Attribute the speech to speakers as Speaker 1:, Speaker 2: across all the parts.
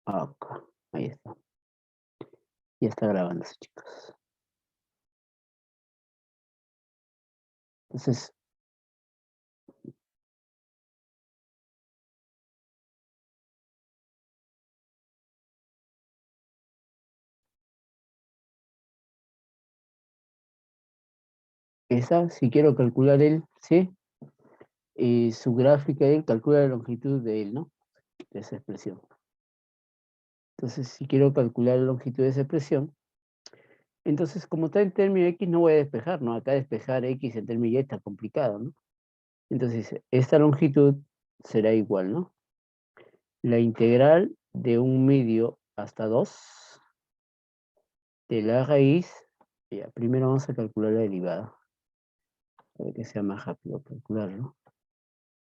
Speaker 1: Acá, ahí está. Ya está grabándose, chicos. Entonces, esa, si quiero calcular él, ¿sí? Su gráfica, él calcula la longitud de él, ¿no? De esa expresión. Entonces, si quiero calcular la longitud de esa expresión, entonces, como está en término X, no voy a despejar, ¿no? Acá despejar X en término Y está complicado, ¿no? Entonces, esta longitud será igual, ¿no? La integral de 1/2 hasta 2 de la raíz, ya, primero vamos a calcular la derivada, para que sea más rápido calcularlo.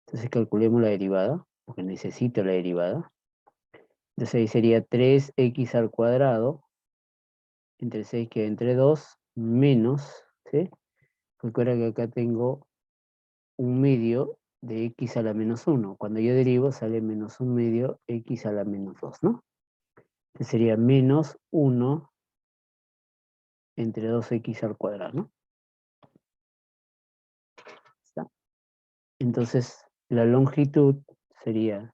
Speaker 1: Entonces calculemos la derivada, porque necesito la derivada. Entonces ahí sería 3x al cuadrado, entre 6 queda entre 2, menos, ¿sí? Recuerda que acá tengo 1/2 de x a la menos 1. Cuando yo derivo sale menos 1/2 x a la menos 2, ¿no? Entonces sería menos 1 entre 2x al cuadrado, ¿no? ¿Está? Entonces la longitud sería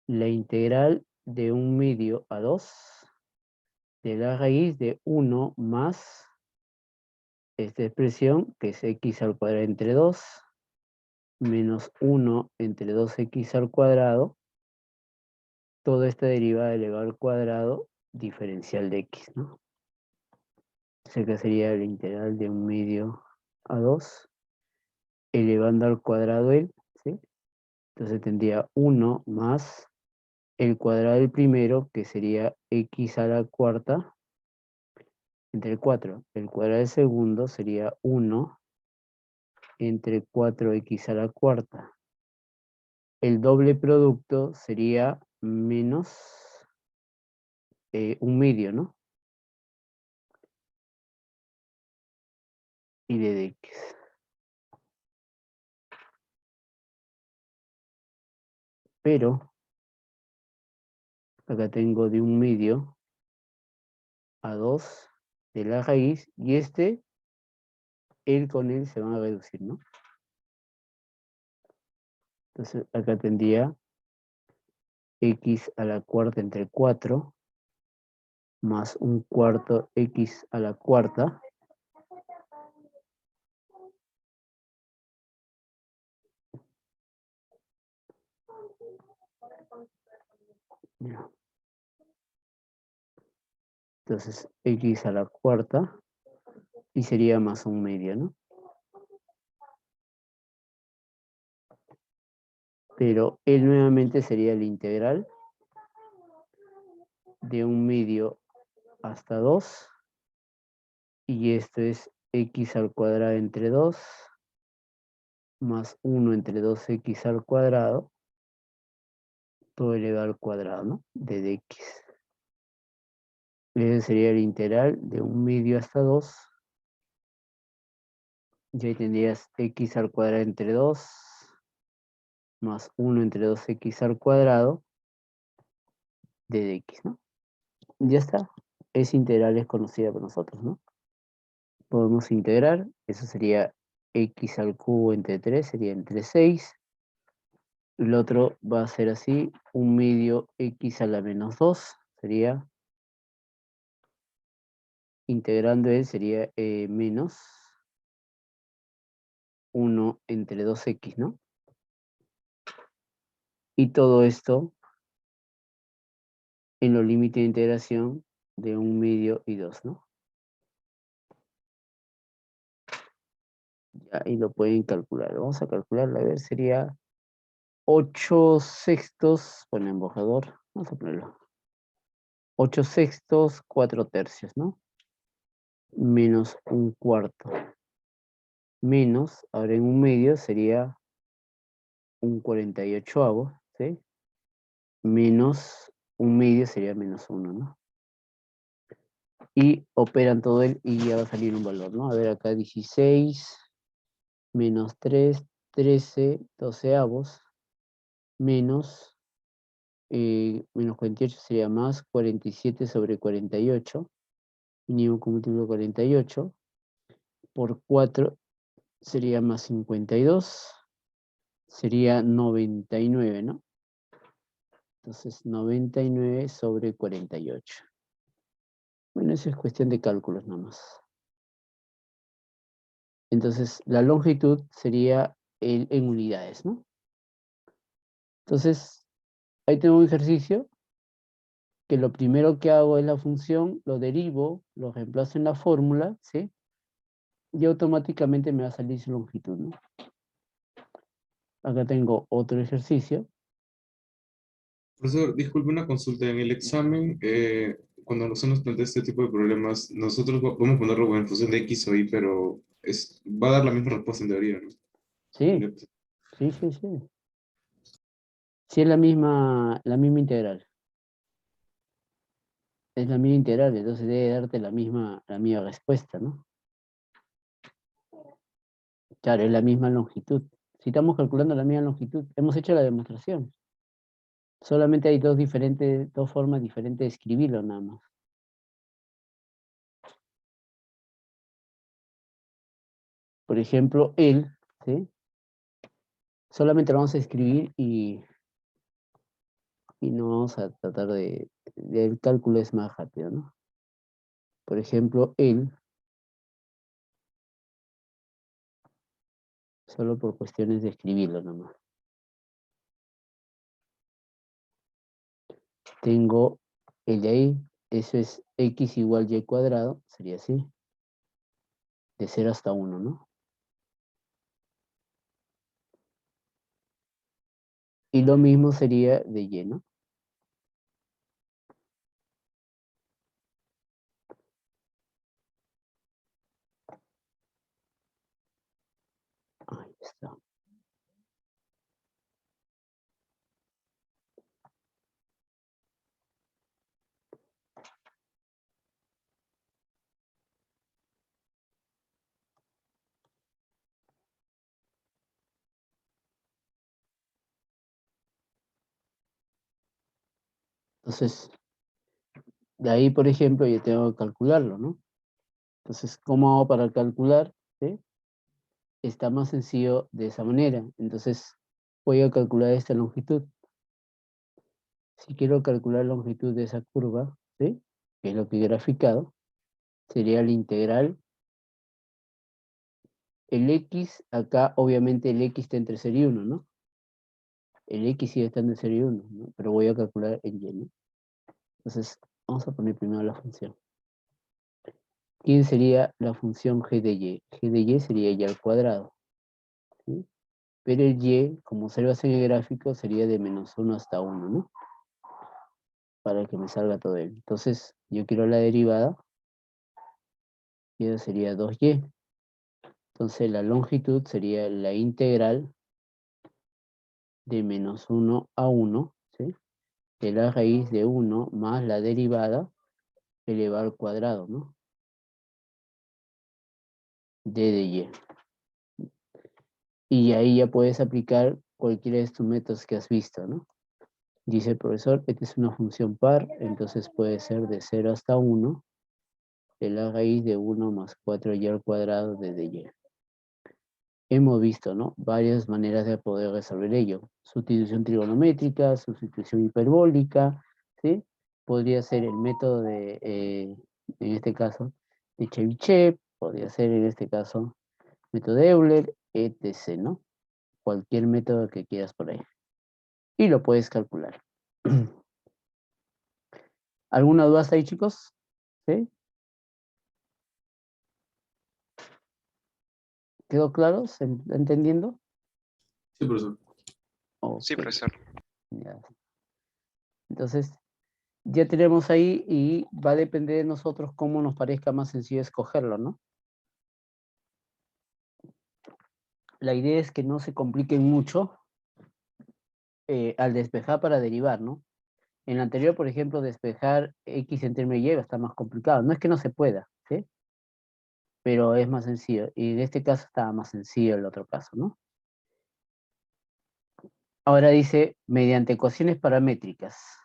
Speaker 1: la integral de 1/2 a 2 de la raíz de 1 más esta expresión, que es x al cuadrado entre 2, menos 1 entre 2x al cuadrado, toda esta derivada elevado al cuadrado diferencial de x, ¿no? Entonces acá sería la integral de 1/2 a 2, elevando al cuadrado el, ¿sí? Entonces tendría 1 más el cuadrado del primero, que sería x a la cuarta, entre 4. El cuadrado del segundo sería 1 entre 4x a la cuarta. El doble producto sería menos 1/2, ¿no? Y de x. Pero acá tengo de 1/2 a 2 de la raíz, y él con él se van a reducir, ¿no? Entonces acá tendría x a la cuarta entre 4 más 1/4 x a la cuarta. Ya. Entonces x a la cuarta, y sería más 1/2, ¿no? Pero él nuevamente sería la integral de 1/2 hasta 2, y esto es x al cuadrado entre 2 más 1 entre 2x al cuadrado, todo elevado al cuadrado, ¿no? De dx. Ese sería el integral de 1/2 hasta 2, y ahí tendrías x al cuadrado entre 2 más 1 entre 2x al cuadrado de dx, ¿no? Ya está. Esa integral es conocida por nosotros, ¿no? Podemos integrar, eso sería x al cubo entre 3, sería entre 6. El otro va a ser así, 1/2 x a la menos 2, sería, integrando él, sería menos 1 entre 2x, ¿no? Y todo esto en los límites de integración de 1/2 y 2, ¿no? Ya, y lo pueden calcular. Vamos a calcularlo, a ver, sería 8/6, pon el embajador, vamos a ponerlo. 8/6, 4/3, ¿no? Menos 1/4. Menos, ahora en 1/2 sería 1/48, ¿sí? Menos 1/2 sería menos 1, ¿no? Y operan todo él y ya va a salir un valor, ¿no? A ver, acá 16, menos 3, 13 doceavos, menos menos 48 sería más 47 sobre 48. Mínimo con múltiplo 48. Por 4 sería más 52. Sería 99, ¿no? Entonces 99 sobre 48. Bueno, eso es cuestión de cálculos nomás. Entonces la longitud sería en unidades, ¿no? Entonces, ahí tengo un ejercicio que lo primero que hago es la función, lo derivo, lo reemplazo en la fórmula, ¿sí? Y automáticamente me va a salir su longitud, ¿no? Acá tengo otro ejercicio.
Speaker 2: Profesor, disculpe una consulta. En el examen, cuando se nos plantea este tipo de problemas, nosotros podemos ponerlo en función de X o Y, pero va a dar la misma respuesta en teoría, ¿no?
Speaker 1: Sí, sí, sí, sí. Sí, es la misma integral. Es la misma integral, entonces debe darte la misma respuesta, ¿no? Claro, es la misma longitud. Si estamos calculando la misma longitud, hemos hecho la demostración. Solamente hay dos formas diferentes de escribirlo nada más. Por ejemplo, él, ¿sí? Solamente lo vamos a escribir y no vamos a tratar el cálculo es más rápido, ¿no? Por ejemplo, él, solo por cuestiones de escribirlo nomás. Tengo el de ahí, eso es x igual y cuadrado, sería así, de 0 hasta 1, ¿no? Y lo mismo sería de y, ¿no? Ahí está. Entonces, de ahí, por ejemplo, yo tengo que calcularlo, ¿no? Entonces, ¿cómo hago para calcular? ¿Sí? Está más sencillo de esa manera. Entonces, voy a calcular esta longitud. Si quiero calcular la longitud de esa curva, ¿sí? Que es lo que he graficado, sería la integral. El x, acá obviamente el x está entre 0 y 1, ¿no? El x sigue estando en 0 y 1, ¿no? Pero voy a calcular el y, ¿no? Entonces, vamos a poner primero la función. ¿Quién sería la función g de y? G de y sería y al cuadrado, ¿sí? Pero el y, como observas en el gráfico, sería de menos 1 hasta 1, ¿no? Para que me salga todo él. Entonces, yo quiero la derivada, y eso sería 2y. Entonces, la longitud sería la integral de menos 1 a 1, ¿sí? De la raíz de 1 más la derivada elevado al cuadrado, ¿no? De y. Y ahí ya puedes aplicar cualquiera de estos métodos que has visto, ¿no? Dice el profesor, esta es una función par, entonces puede ser de 0 hasta 1, de la raíz de 1 más 4y al cuadrado de y. Hemos visto, ¿no? Varias maneras de poder resolver ello. Sustitución trigonométrica, sustitución hiperbólica, ¿sí? Podría ser el método en este caso, de Chebyshev, podría ser en este caso, método de Euler, etc., ¿no? Cualquier método que quieras por ahí. Y lo puedes calcular. ¿Alguna duda hasta ahí, chicos? ¿Sí? ¿Quedó claro? ¿Se entendiendo?
Speaker 2: Sí, profesor.
Speaker 3: Sí,
Speaker 1: Ok.
Speaker 3: profesor.
Speaker 1: Ya. Entonces, ya tenemos ahí y va a depender de nosotros cómo nos parezca más sencillo escogerlo, ¿no? La idea es que no se compliquen mucho al despejar para derivar, ¿no? En la anterior, por ejemplo, despejar x en términos de y está más complicado. No es que no se pueda, ¿sí? Pero es más sencillo. Y en este caso estaba más sencillo el otro caso, ¿no? Ahora dice, mediante ecuaciones paramétricas.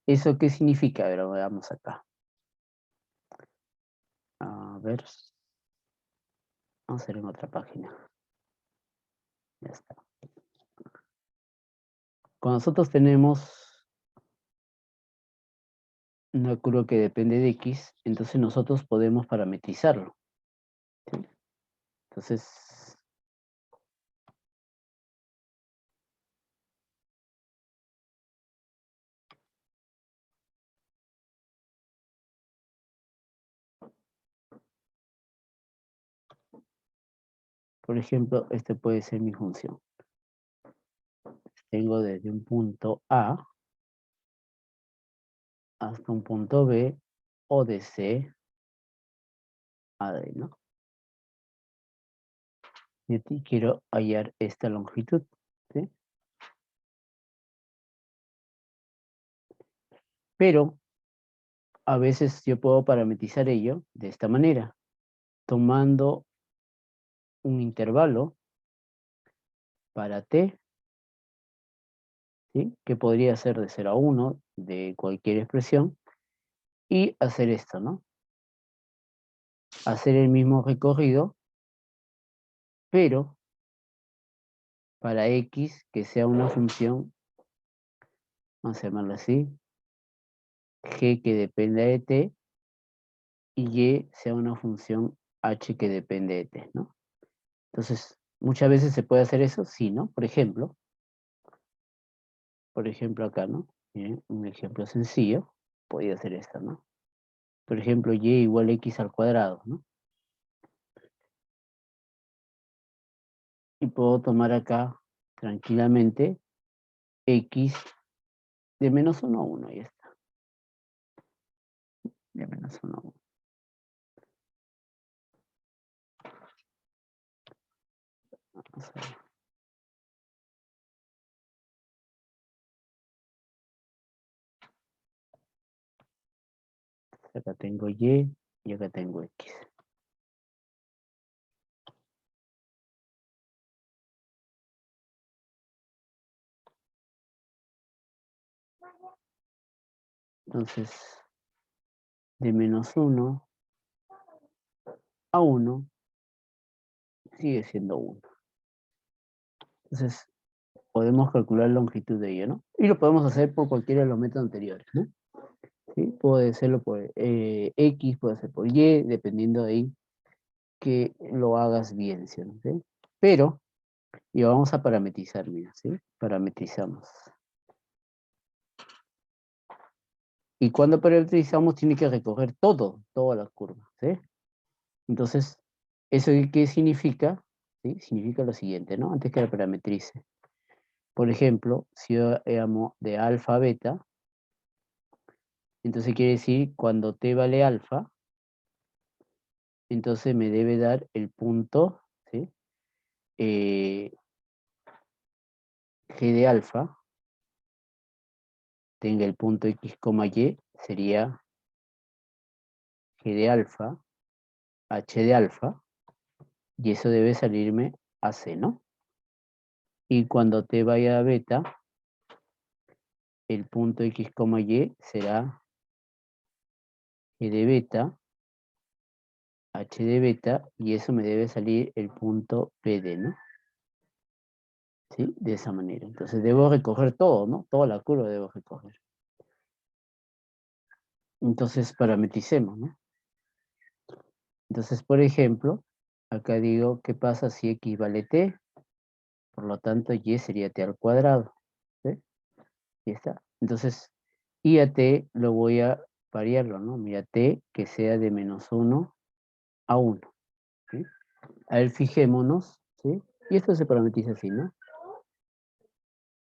Speaker 1: ¿Eso qué significa? A ver, veamos acá. A ver. Vamos a hacer en otra página. Ya está. Cuando nosotros tenemos una curva que depende de X, entonces nosotros podemos parametrizarlo. ¿Sí? Entonces, por ejemplo, este puede ser mi función. Tengo desde un punto A hasta un punto B, o de C a D, ¿no? Y aquí quiero hallar esta longitud, ¿sí? Pero a veces yo puedo parametrizar ello de esta manera, tomando un intervalo para T, ¿sí? Que podría ser de 0 a 1, de cualquier expresión, y hacer esto, ¿no? Hacer el mismo recorrido, pero para X que sea una función, vamos a llamarla así, G que dependa de T, y Y sea una función H que depende de T, ¿no? Entonces, muchas veces se puede hacer eso, sí, ¿no? Por ejemplo acá, ¿no? Miren, un ejemplo sencillo, podría ser esto, ¿no? Por ejemplo, y igual a x al cuadrado, ¿no? Y puedo tomar acá tranquilamente x de menos 1 a 1, ahí está. De menos 1 a 1. Vamos a ver. Acá tengo y acá tengo x. Entonces, de menos 1 a 1 sigue siendo 1. Entonces, podemos calcular la longitud de ello, ¿no? Y lo podemos hacer por cualquiera de los métodos anteriores, ¿no? ¿Sí? Puede serlo por X, puede ser por Y, dependiendo de ahí que lo hagas bien, ¿sí? ¿Sí? Pero, y vamos a parametrizar, mira, ¿sí? Parametrizamos. Y cuando parametrizamos tiene que recoger toda la curva, ¿sí? Entonces, ¿eso qué significa? ¿Sí? Significa lo siguiente, ¿no? Antes que la parametrice. Por ejemplo, si yo llamo de alfa a beta, entonces quiere decir cuando t vale alfa, entonces me debe dar el punto, ¿sí? G de alfa, tenga el punto x, y, sería G de alfa, h de alfa, y eso debe salirme a c, ¿no? Y cuando t vaya a beta, el punto x, y será G de beta, h de beta, y eso me debe salir el punto PD, ¿no? ¿Sí? De esa manera. Entonces debo recoger todo, ¿no? Toda la curva debo recoger. Entonces parametricemos, ¿no? Entonces, por ejemplo, acá digo, ¿qué pasa si x vale t? Por lo tanto, y sería t al cuadrado. ¿Sí? Y está. Entonces, y a t lo voy a variarlo, ¿no? Mira, t que sea de menos 1 a 1. ¿Sí? A ver, fijémonos, ¿sí? Y esto se parametriza así, ¿no?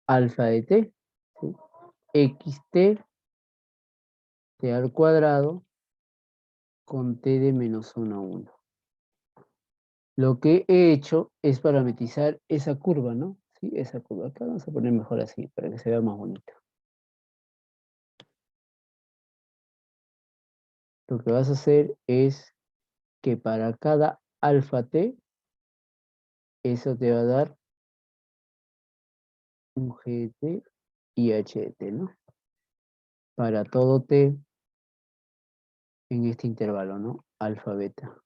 Speaker 1: Alfa de t, ¿sí? xt, t al cuadrado, con t de menos 1 a 1. Lo que he hecho es parametrizar esa curva, ¿no? Sí, esa curva. Acá vamos a poner mejor así, para que se vea más bonito. Lo que vas a hacer es que para cada alfa t, eso te va a dar un G de T y H de T, ¿no? Para todo T en este intervalo, ¿no? Alfa, beta.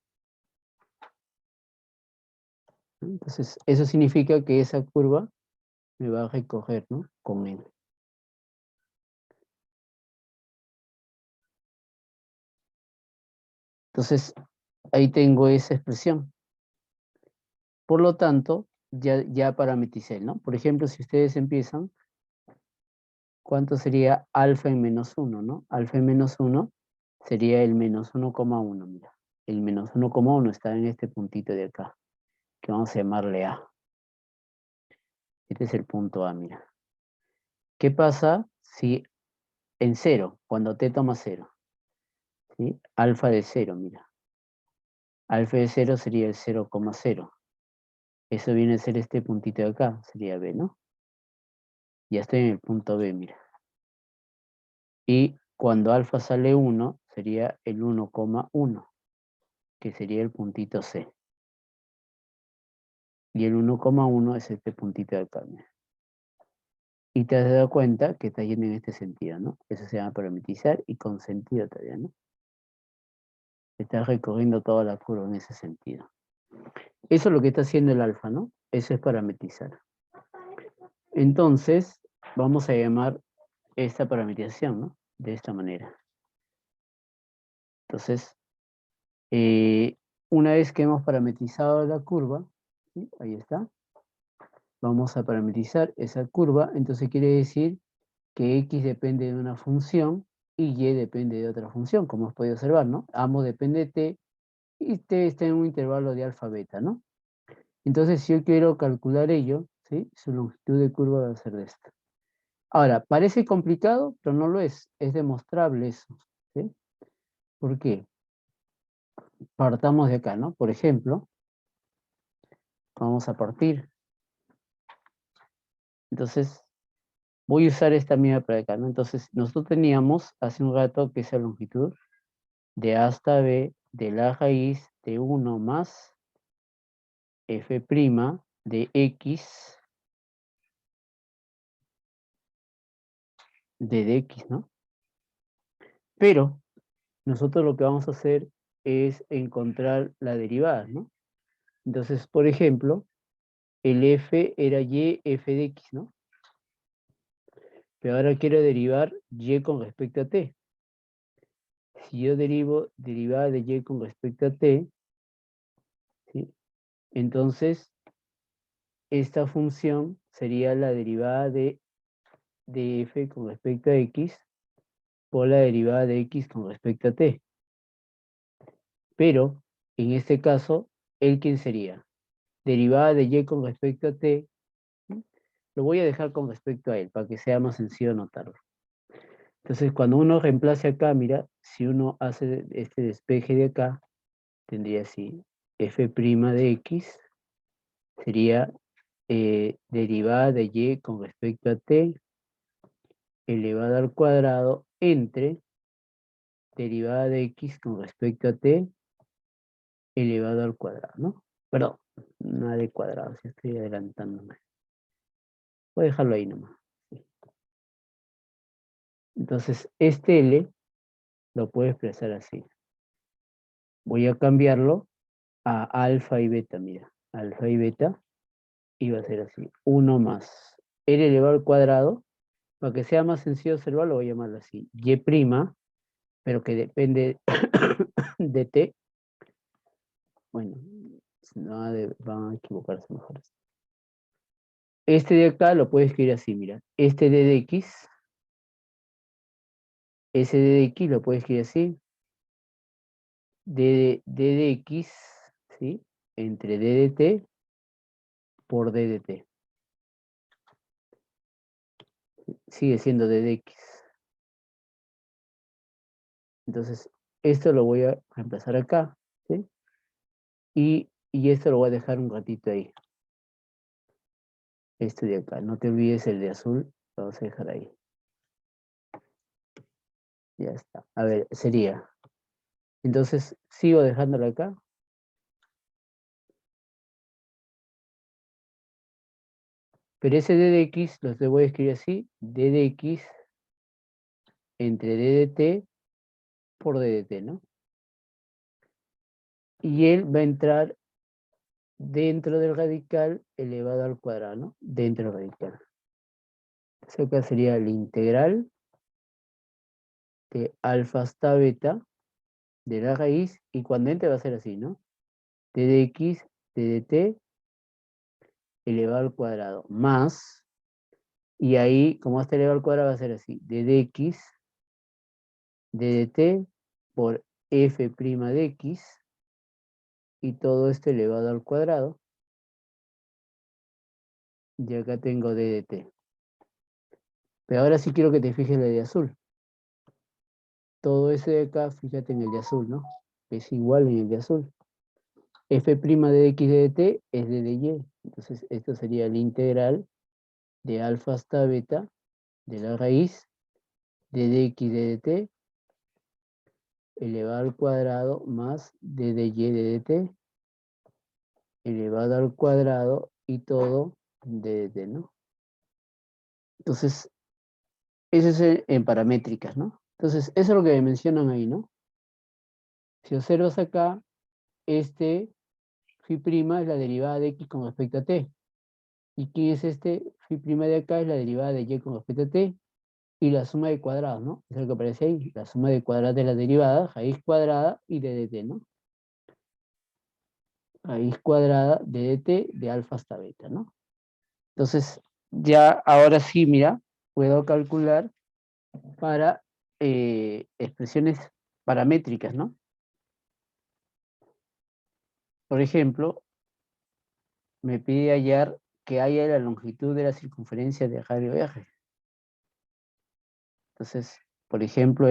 Speaker 1: Entonces, eso significa que esa curva me va a recoger, ¿no? Con N. Entonces, ahí tengo esa expresión. Por lo tanto, ya parametricé, ¿no? Por ejemplo, si ustedes empiezan, ¿cuánto sería alfa en menos 1, ¿no? Alfa en menos 1 sería el menos 1,1, mira. El menos 1,1 está en este puntito de acá, que vamos a llamarle A. Este es el punto A, mira. ¿Qué pasa si en 0, cuando t toma 0? ¿Sí? Alfa de 0, mira. Alfa de 0 sería el 0,0. Eso viene a ser este puntito de acá, sería B, ¿no? Ya estoy en el punto B, mira. Y cuando alfa sale 1, sería el 1,1, que sería el puntito C. Y el 1,1 es este puntito de acá, mira. Y te has dado cuenta que está yendo en este sentido, ¿no? Eso se llama parametrizar y con sentido todavía, ¿no? Estás recorriendo toda la curva en ese sentido. Eso es lo que está haciendo el alfa, ¿no? Eso es parametrizar. Entonces, vamos a llamar esta parametrización, ¿no? De esta manera. Entonces, una vez que hemos parametrizado la curva, ¿sí? Ahí está, vamos a parametrizar esa curva, entonces quiere decir que X depende de una función y Y depende de otra función, como has podido observar, ¿no? Ambos depende de T y T está en un intervalo de alfa beta, ¿no? Entonces, si yo quiero calcular ello, ¿sí? Su longitud de curva va a ser de esta. Ahora, parece complicado, pero no lo es demostrable eso, ¿sí? ¿Por qué? Partamos de acá, ¿no? Por ejemplo, vamos a partir. Entonces, voy a usar esta misma para acá, ¿no? Entonces, nosotros teníamos hace un rato que esa longitud de A hasta B de la raíz de 1 más f' de x de dx, ¿no? Pero nosotros lo que vamos a hacer es encontrar la derivada, ¿no? Entonces, por ejemplo, el f era y f de x, ¿no? Pero ahora quiero derivar y con respecto a t. Si yo derivo derivada de y con respecto a t, ¿sí? Entonces esta función sería la derivada de f con respecto a x por la derivada de x con respecto a t. Pero, en este caso, ¿el quién sería? Derivada de y con respecto a t, ¿sí? Lo voy a dejar con respecto a él, para que sea más sencillo notarlo. Entonces, cuando uno reemplace acá, mira, si uno hace este despeje de acá, tendría así, f' de x sería derivada de y con respecto a t elevada al cuadrado entre derivada de x con respecto a t elevado al cuadrado, ¿no? Perdón, nada de cuadrado, si estoy adelantándome. Voy a dejarlo ahí nomás. Sí. Entonces, este L lo puedo expresar así. Voy a cambiarlo a alfa y beta, mira. Alfa y beta, y va a ser así. 1 más L elevado al cuadrado. Para que sea más sencillo observar, lo voy a llamar así. Y', pero que depende de t. Bueno, no van a equivocarse mejor. Este de acá lo puedes escribir así, mira. Este d de x, ese d de x lo puedes escribir así. D de x, ¿sí? Entre d de t por d de t. Sigue siendo d de x. Entonces, esto lo voy a reemplazar acá, ¿sí? Y esto lo voy a dejar un ratito ahí. Este de acá. No te olvides el de azul. Lo vamos a dejar ahí. Ya está. A ver, sería. Entonces, sigo dejándolo acá. Pero ese d de x lo voy a escribir así, d de x entre d de t por d de t, ¿no? Y él va a entrar dentro del radical elevado al cuadrado, ¿no? Dentro del radical. Entonces acá sería la integral de alfa hasta beta de la raíz, y cuando entre va a ser así, ¿no? D de x, d de t elevado al cuadrado, más, y ahí, como está elevado al cuadrado, va a ser así, d de x, d de t por f' de x, y todo esto elevado al cuadrado, y acá tengo d de t. Pero ahora sí quiero que te fijes en la de azul. Todo ese de acá, fíjate en el de azul, ¿no? Es igual en el de azul. F' de x de t es d de y. Entonces, esto sería la integral de alfa hasta beta de la raíz de dx de dt elevado al cuadrado más d de y de dt elevado al cuadrado y todo de dt, ¿no? Entonces, eso es en paramétricas, ¿no? Entonces, eso es lo que me mencionan ahí, ¿no? Si observas acá, este phi' es la derivada de x con respecto a t. ¿Y qué es este phi' de acá? Es la derivada de y con respecto a t. Y la suma de cuadrados, ¿no? Es lo que aparece ahí. La suma de cuadrados de la derivada, raíz cuadrada y de dt, ¿no? Raíz cuadrada de dt de alfa hasta beta, ¿no? Entonces, ya ahora sí, mira, puedo calcular para expresiones paramétricas, ¿no? Por ejemplo, me pide hallar que haya la longitud de la circunferencia de radio R. Entonces, por ejemplo,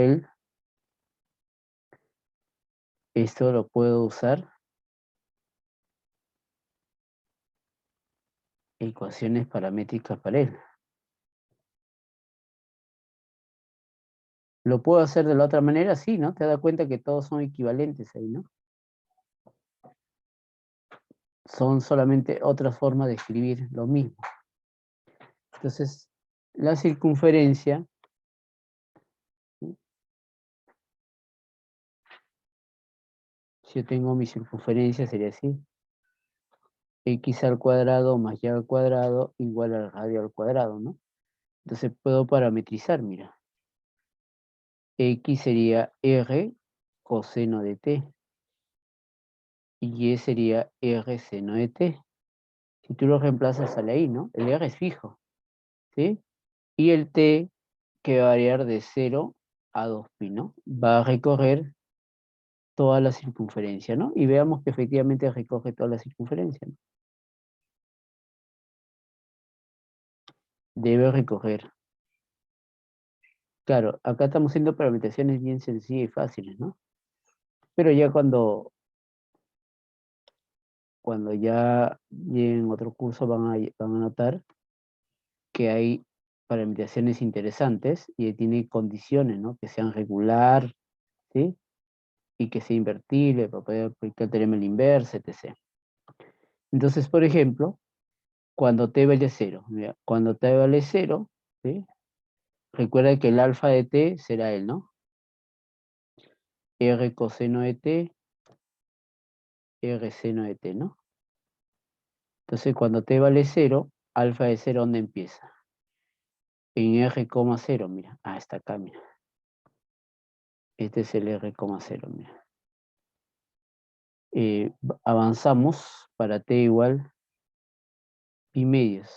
Speaker 1: esto lo puedo usar en ecuaciones paramétricas para él. ¿Lo puedo hacer de la otra manera? Sí, ¿no? Te das cuenta que todos son equivalentes ahí, ¿no? Son solamente otras formas de escribir lo mismo. Entonces, la circunferencia, si yo tengo mi circunferencia, sería así. X al cuadrado más y al cuadrado igual al radio al cuadrado, ¿no? Entonces puedo parametrizar, mira. X sería R coseno de t. Y Y sería R seno de t. Si tú lo reemplazas, sale ahí, ¿no? El R es fijo, ¿sí? Y el t, que va a variar de 0 a 2pi, ¿no? Va a recorrer toda la circunferencia, ¿no? Y veamos que efectivamente recoge toda la circunferencia, ¿no? Debe recorrer. Claro, acá estamos haciendo parametrizaciones bien sencillas y fáciles, ¿no? Pero ya cuando ya en otro curso van a notar que hay parametrizaciones interesantes y tiene condiciones, ¿no? Que sean regular, ¿sí? Y que sea invertible para poder aplicar el teorema de la inversa, etc. Entonces, por ejemplo, cuando t vale 0, mira, cuando t vale 0, ¿sí? Recuerda que el alfa de t será el, ¿no? R coseno de t, R seno de t, ¿no? Entonces, cuando t vale 0, alfa de 0, ¿dónde empieza? En R,0, mira. Ah, está acá, mira. Este es el R,0, mira. Avanzamos para t igual pi medios.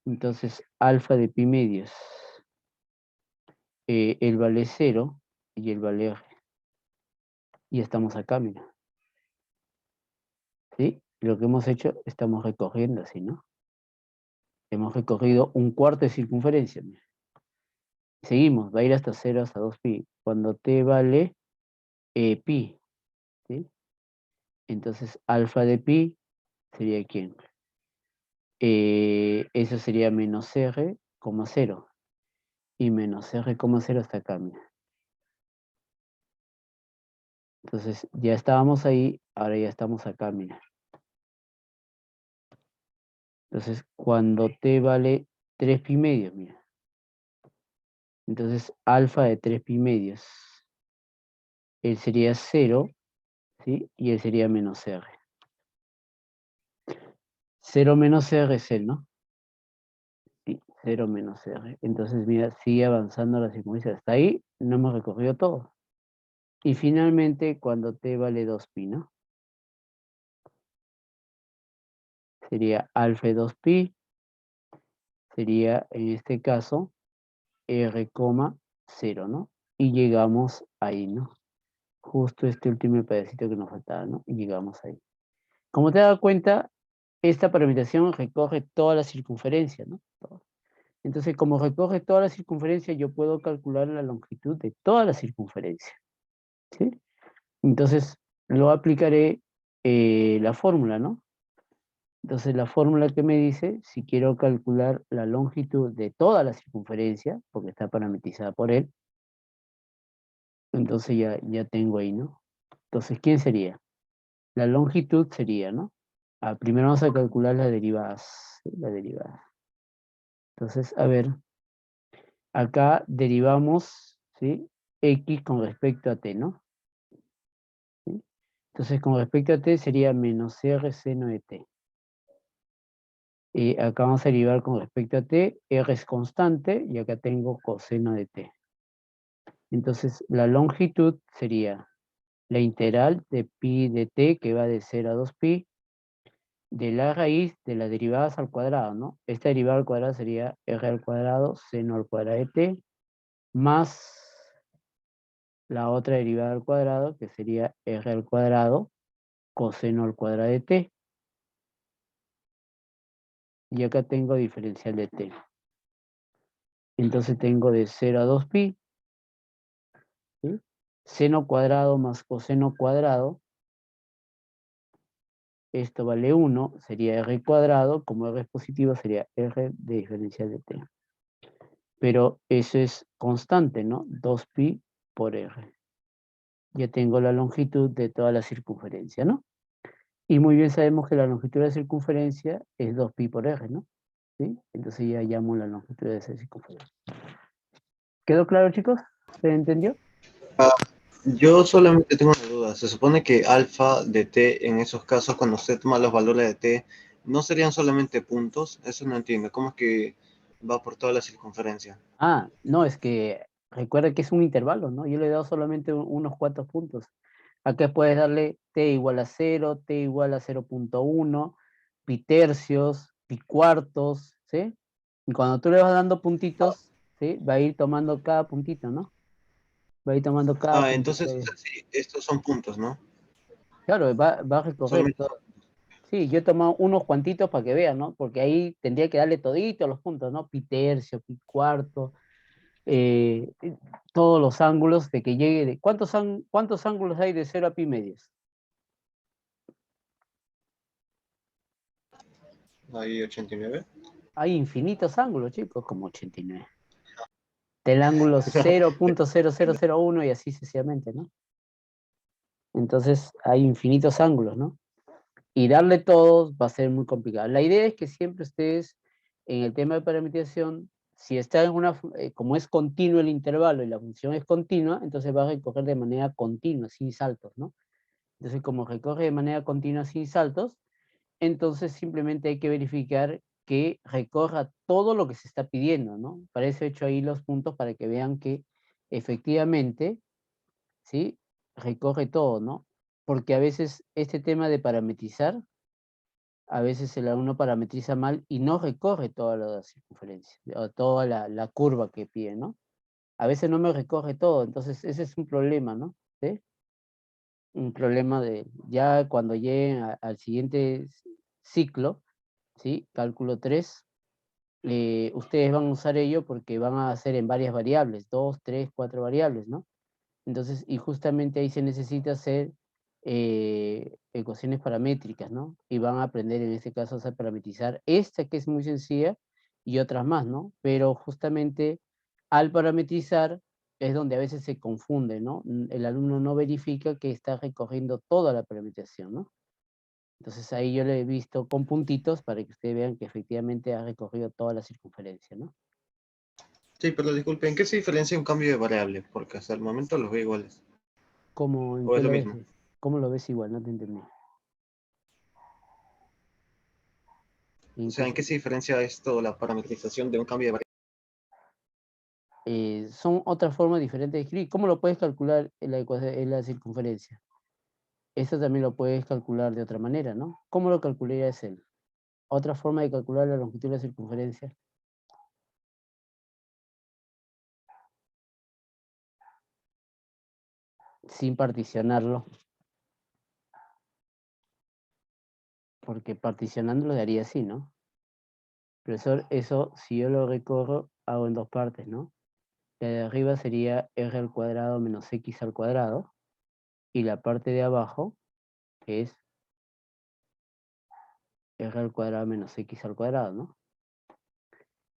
Speaker 1: Entonces, alfa de pi medios, el vale 0 y el vale R. Y estamos acá, mira. ¿Sí? Lo que hemos hecho, estamos recorriendo así, ¿no? Hemos recorrido un cuarto de circunferencia, mira. Seguimos, va a ir hasta 0 hasta 2pi. Cuando t vale pi, ¿sí? Entonces, alfa de pi sería ¿quién? Eso sería menos R, 0. Y menos R,0 hasta acá, mira. Entonces, ya estábamos ahí, ahora ya estamos acá, mira. Entonces, cuando t vale 3 pi medios, mira. Entonces, alfa de 3 pi medios. Él sería 0, ¿sí? Y él sería menos r. 0 menos r es él, ¿no? Sí, 0 menos r. Entonces, mira, sigue avanzando la circunferencia. Hasta ahí no hemos recorrido todo. Y finalmente, cuando t vale 2 pi, ¿no? Sería alfa de 2 pi. Sería, en este caso, r, 0, ¿no? Y llegamos ahí, ¿no? Justo este último pedacito que nos faltaba, ¿no? Y llegamos ahí. Como te das cuenta, esta parametrización recorre toda la circunferencia, ¿no? Entonces, como recorre toda la circunferencia, yo puedo calcular la longitud de toda la circunferencia, ¿sí? Entonces, lo aplicaré la fórmula, ¿no? Entonces, la fórmula que me dice, si quiero calcular la longitud de toda la circunferencia, porque está parametrizada por él, entonces ya tengo ahí, ¿no? Entonces, ¿quién sería? La longitud sería, ¿no? Primero vamos a calcular las derivadas, ¿sí? Las derivadas. Entonces, a ver, acá derivamos, ¿sí? X con respecto a t, ¿no? ¿Sí? Entonces, con respecto a t sería menos r seno de t. Y acá vamos a derivar con respecto a t, r es constante, y acá tengo coseno de t. Entonces, la longitud sería la integral de pi de t, que va de 0 a 2pi, de la raíz de las derivadas al cuadrado, ¿no? Esta derivada al cuadrado sería r al cuadrado seno al cuadrado de t, más la otra derivada al cuadrado, que sería r al cuadrado coseno al cuadrado de t. Y acá tengo diferencial de t. Entonces tengo de 0 a 2pi, ¿sí? Seno cuadrado más coseno cuadrado. Esto vale 1, sería r cuadrado. Como r es positivo, sería r de diferencial de t. Pero eso es constante, ¿no? 2pi por r. Ya tengo la longitud de toda la circunferencia, ¿no? Y muy bien sabemos que la longitud de la circunferencia es 2pi por r, ¿no? ¿Sí? Entonces ya llamo la longitud de esa circunferencia. ¿Quedó claro, chicos? ¿Se entendió?
Speaker 3: Ah, yo solamente tengo una duda. Se supone que alfa de t en esos casos, cuando usted toma los valores de t, no serían solamente puntos. Eso no entiendo. ¿Cómo es que va por toda la circunferencia?
Speaker 1: No, es que recuerda que es un intervalo, ¿no? Yo le he dado solamente unos cuantos puntos. Acá puedes darle t igual a 0, t igual a 0.1, pi tercios, pi cuartos, ¿sí? Y cuando tú le vas dando puntitos, ¿sí? Va a ir tomando cada puntito, ¿no? Va a ir tomando cada puntito.
Speaker 3: Entonces, o sea, sí, estos son puntos, ¿no?
Speaker 1: Claro, va a recorrer
Speaker 3: Solamente.
Speaker 1: todo. Sí, yo he tomado unos cuantitos para que vean, ¿no? Porque ahí tendría que darle todito a los puntos, ¿no? Pi tercio, pi cuarto, eh, todos los ángulos de que llegue. ¿Cuántos ángulos hay de 0 a pi medios?
Speaker 3: Hay 89.
Speaker 1: Hay infinitos ángulos, chicos, como 89. Del ángulo 0.0001 y así sucesivamente, ¿no? Entonces hay infinitos ángulos, ¿no? Y darle todos va a ser muy complicado. La idea es que siempre ustedes, en el tema de parametrización, si está en como es continuo el intervalo y la función es continua, entonces va a recorrer de manera continua, sin saltos, ¿no? Entonces, como recorre de manera continua, sin saltos, entonces simplemente hay que verificar que recorra todo lo que se está pidiendo, ¿no? Para eso he hecho ahí los puntos para que vean que efectivamente, ¿sí? Recorre todo, ¿no? Porque a veces este tema de parametrizar, a veces el alumno parametriza mal y no recorre toda la circunferencia, o toda la curva que pide, ¿no? A veces no me recorre todo, entonces ese es un problema, ¿no? ¿Sí? Un problema de, ya cuando lleguen al siguiente ciclo, ¿sí? Cálculo 3, ustedes van a usar ello porque van a hacer en varias variables, 2, 3, 4 variables, ¿no? Entonces, y justamente ahí se necesita hacer ecuaciones paramétricas, ¿no? Y van a aprender en este caso a parametrizar esta que es muy sencilla y otras más, ¿no? Pero justamente al parametrizar es donde a veces se confunde, ¿no? El alumno no verifica que está recorriendo toda la parametrización, ¿no? Entonces ahí yo le he visto con puntitos para que ustedes vean que efectivamente ha recorrido toda la circunferencia, ¿no?
Speaker 3: Sí, pero disculpen, ¿en qué se diferencia un cambio de variable? Porque hasta el momento los veo iguales.
Speaker 1: ¿En
Speaker 3: ¿O
Speaker 1: qué
Speaker 3: es lo
Speaker 1: lo ves?
Speaker 3: mismo?
Speaker 1: ¿Cómo lo ves igual? No te entendí.
Speaker 3: O sea, ¿en qué se diferencia esto, la parametrización de un cambio de variable?
Speaker 1: Son otras formas diferentes de escribir. ¿Cómo lo puedes calcular en la circunferencia? Esto también lo puedes calcular de otra manera, ¿no? ¿Cómo lo calcularías él? Otra forma de calcular la longitud de la circunferencia. Sin particionarlo. Porque particionándolo daría así, ¿no? Profesor, eso si yo lo recorro, hago en dos partes, ¿no? La de arriba sería r al cuadrado menos x al cuadrado. Y la parte de abajo, que es r al cuadrado menos x al cuadrado, ¿no?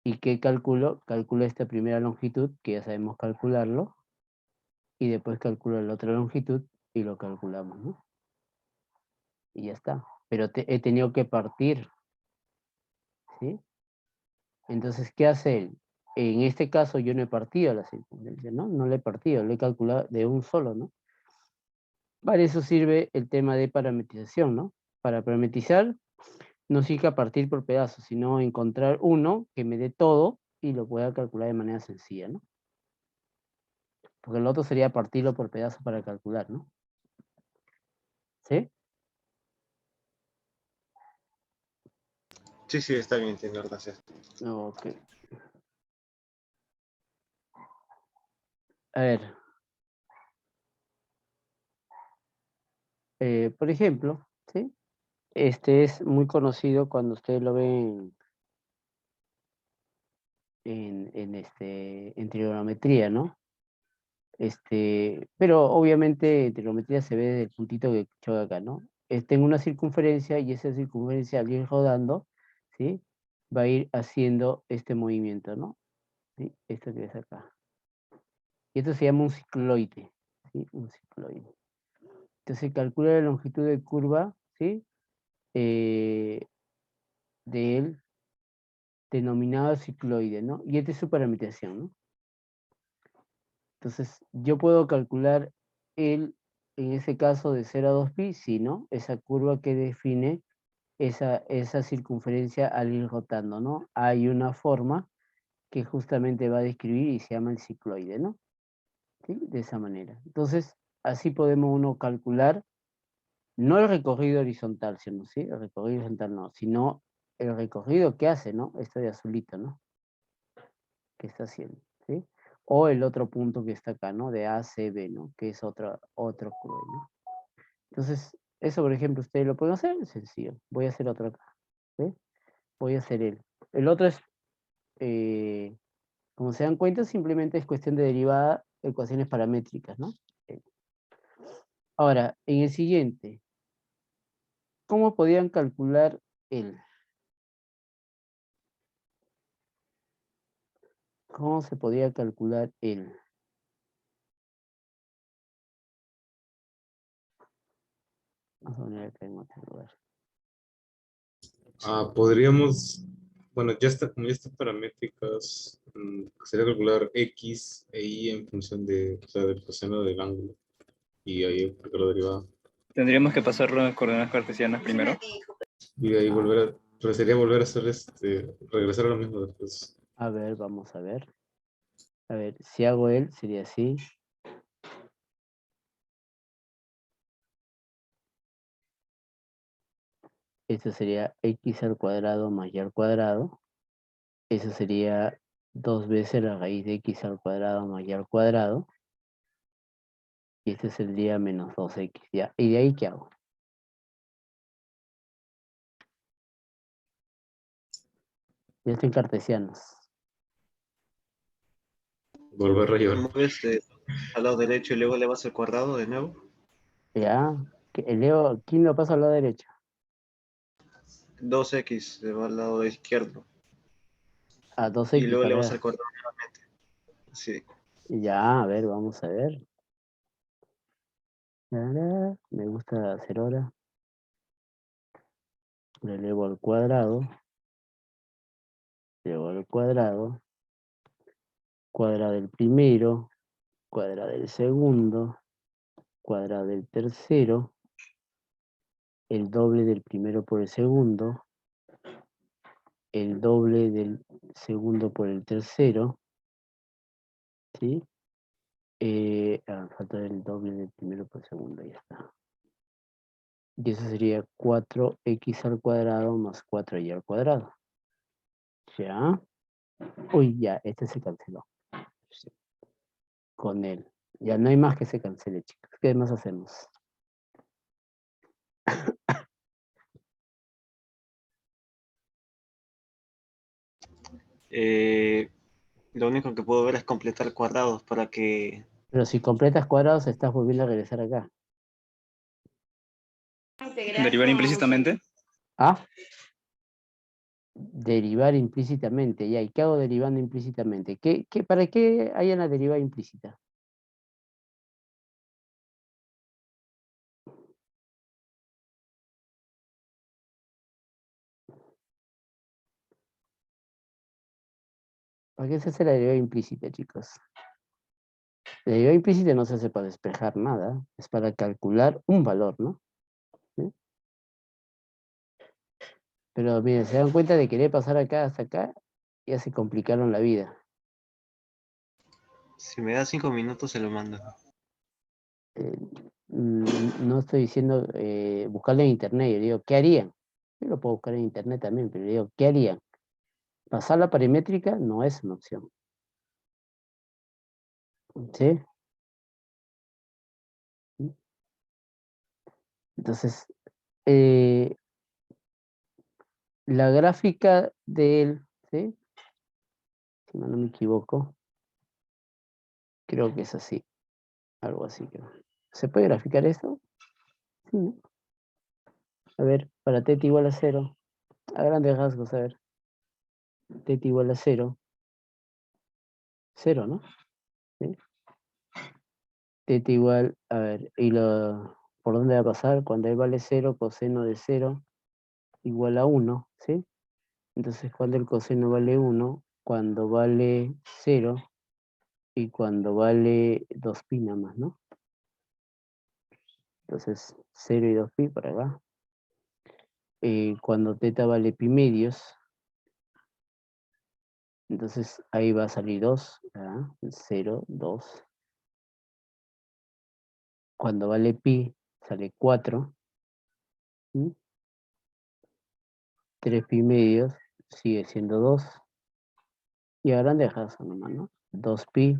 Speaker 1: ¿Y qué calculo? Calculo esta primera longitud, que ya sabemos calcularlo, y después calculo la otra longitud y lo calculamos, ¿no? Y ya está. Pero he tenido que partir, ¿sí? Entonces, ¿qué hace él? En este caso yo no he partido la circunferencia, ¿no? No le he partido, lo he calculado de un solo, ¿no? Para eso sirve el tema de parametrización, ¿no? Para parametrizar no significa partir por pedazos, sino encontrar uno que me dé todo y lo pueda calcular de manera sencilla, ¿no? Porque el otro sería partirlo por pedazos para calcular, ¿no? ¿Sí?
Speaker 3: Sí, sí, está bien, entiendo, gracias.
Speaker 1: Ok. A ver. Por ejemplo, ¿sí? Este es muy conocido cuando ustedes lo ven en trigonometría, ¿no? Pero obviamente en trigonometría se ve desde el puntito que choca acá, ¿no? Tengo una circunferencia y esa circunferencia al ir rodando, ¿sí? Va a ir haciendo este movimiento, ¿no? ¿Sí? Esto que ves acá. Y esto se llama un cicloide, ¿sí? Un cicloide. Entonces calcula la longitud de curva, ¿sí? Del denominado cicloide, ¿no? Y esta es su parametrización, ¿no? Entonces, yo puedo calcular en ese caso de 0 a 2pi, sí, ¿no? Esa curva que define esa circunferencia al ir rotando, ¿no? Hay una forma que justamente va a describir y se llama el cicloide, ¿no? ¿Sí? De esa manera. Entonces, así podemos uno calcular, no el recorrido horizontal, sino, ¿sí? El recorrido horizontal no, sino el recorrido que hace, ¿no? Esto de azulito, ¿no? Que está haciendo, ¿sí? O el otro punto que está acá, ¿no? De A, C, B, ¿no? Que es otro curve, ¿no? Entonces, eso, por ejemplo, ustedes lo pueden hacer, es sencillo. Voy a hacer otro acá, ¿sí? Voy a hacer él. El otro es, como se dan cuenta, simplemente es cuestión de derivada, ecuaciones paramétricas, ¿no? Ahora, en el siguiente, ¿cómo podían calcular él? ¿Cómo se podía calcular él? Vamos a poner acá en otro lugar.
Speaker 2: Podríamos, bueno, ya está, como ya están paramétricas, sería calcular X e Y en función de, o sea, del coseno del ángulo. Y ahí porque lo derivado.
Speaker 4: Tendríamos que pasarlo en coordenadas cartesianas primero.
Speaker 2: Y de ahí volver a, pero sería volver a hacer regresar a lo mismo después.
Speaker 1: A ver, vamos a ver. A ver, si hago él, sería así. Esto sería x al cuadrado más y al cuadrado. Eso sería 2 veces la raíz de x al cuadrado más y al cuadrado. Y este sería menos 2x. ¿Ya? ¿Y de ahí qué hago? Ya estoy en cartesianos.
Speaker 2: Volver a llevar.
Speaker 3: Mueves al lado derecho y luego le vas al cuadrado de nuevo.
Speaker 1: ¿Ya? Leo, ¿quién lo pasa al lado derecho?
Speaker 3: 2x se va al lado izquierdo.
Speaker 1: A
Speaker 3: Y
Speaker 1: 2x
Speaker 3: luego le vas
Speaker 1: para...
Speaker 3: al cuadrado nuevamente. Sí.
Speaker 1: Ya, a ver, vamos a ver. Me gusta hacer hora. lo elevo al cuadrado, cuadrado del primero, cuadrado del segundo, cuadrado del tercero, el doble del primero por el segundo, el doble del segundo por el tercero, ¿sí? Falta el doble del primero por el segundo, ya está. Y eso sería 4x al cuadrado más 4y al cuadrado. ¿Ya? Uy, ya, este se canceló. Sí. Con él. Ya no hay más que se cancele, chicos. ¿Qué más hacemos?
Speaker 3: Lo único que puedo ver es completar cuadrados para que...
Speaker 1: Pero si completas cuadrados, estás volviendo a regresar acá.
Speaker 4: Derivar implícitamente.
Speaker 1: ¿Ah? Derivar implícitamente. Ya, ¿y qué hago derivando implícitamente? ¿Para qué hay una derivada implícita? ¿Para qué se hace la derivada implícita, chicos? La derivada implícita no se hace para despejar nada, es para calcular un valor, ¿no? ¿Sí? Pero miren, se dan cuenta de querer pasar acá hasta acá, ya se complicaron la vida.
Speaker 3: Si me da 5 minutos se lo mando.
Speaker 1: No estoy diciendo buscarlo en internet, yo digo, ¿qué harían? Yo lo puedo buscar en internet también, pero yo digo, ¿qué harían? Pasar la paramétrica no es una opción. ¿Sí? Entonces, la gráfica del, ¿sí? Si no me equivoco, creo que es así, algo así. Creo. ¿Se puede graficar esto? Sí, ¿no? A ver, para θ igual a 0, a grandes rasgos, a ver, θ igual a 0, 0, ¿no? ¿Sí? θ igual, a ver, ¿por dónde va a pasar? Cuando él vale 0, coseno de 0 igual a 1, ¿sí? Entonces, cuando el coseno vale 1, cuando vale 0 y cuando vale 2pi nada más, ¿no? Entonces, 0 y 2pi para acá. Cuando θ vale pi medios, entonces ahí va a salir 2, 0, 2. Cuando vale pi, sale 4. 3 pi medios sigue siendo 2. Y a grandes rasgos nomás, ¿no? 2 pi,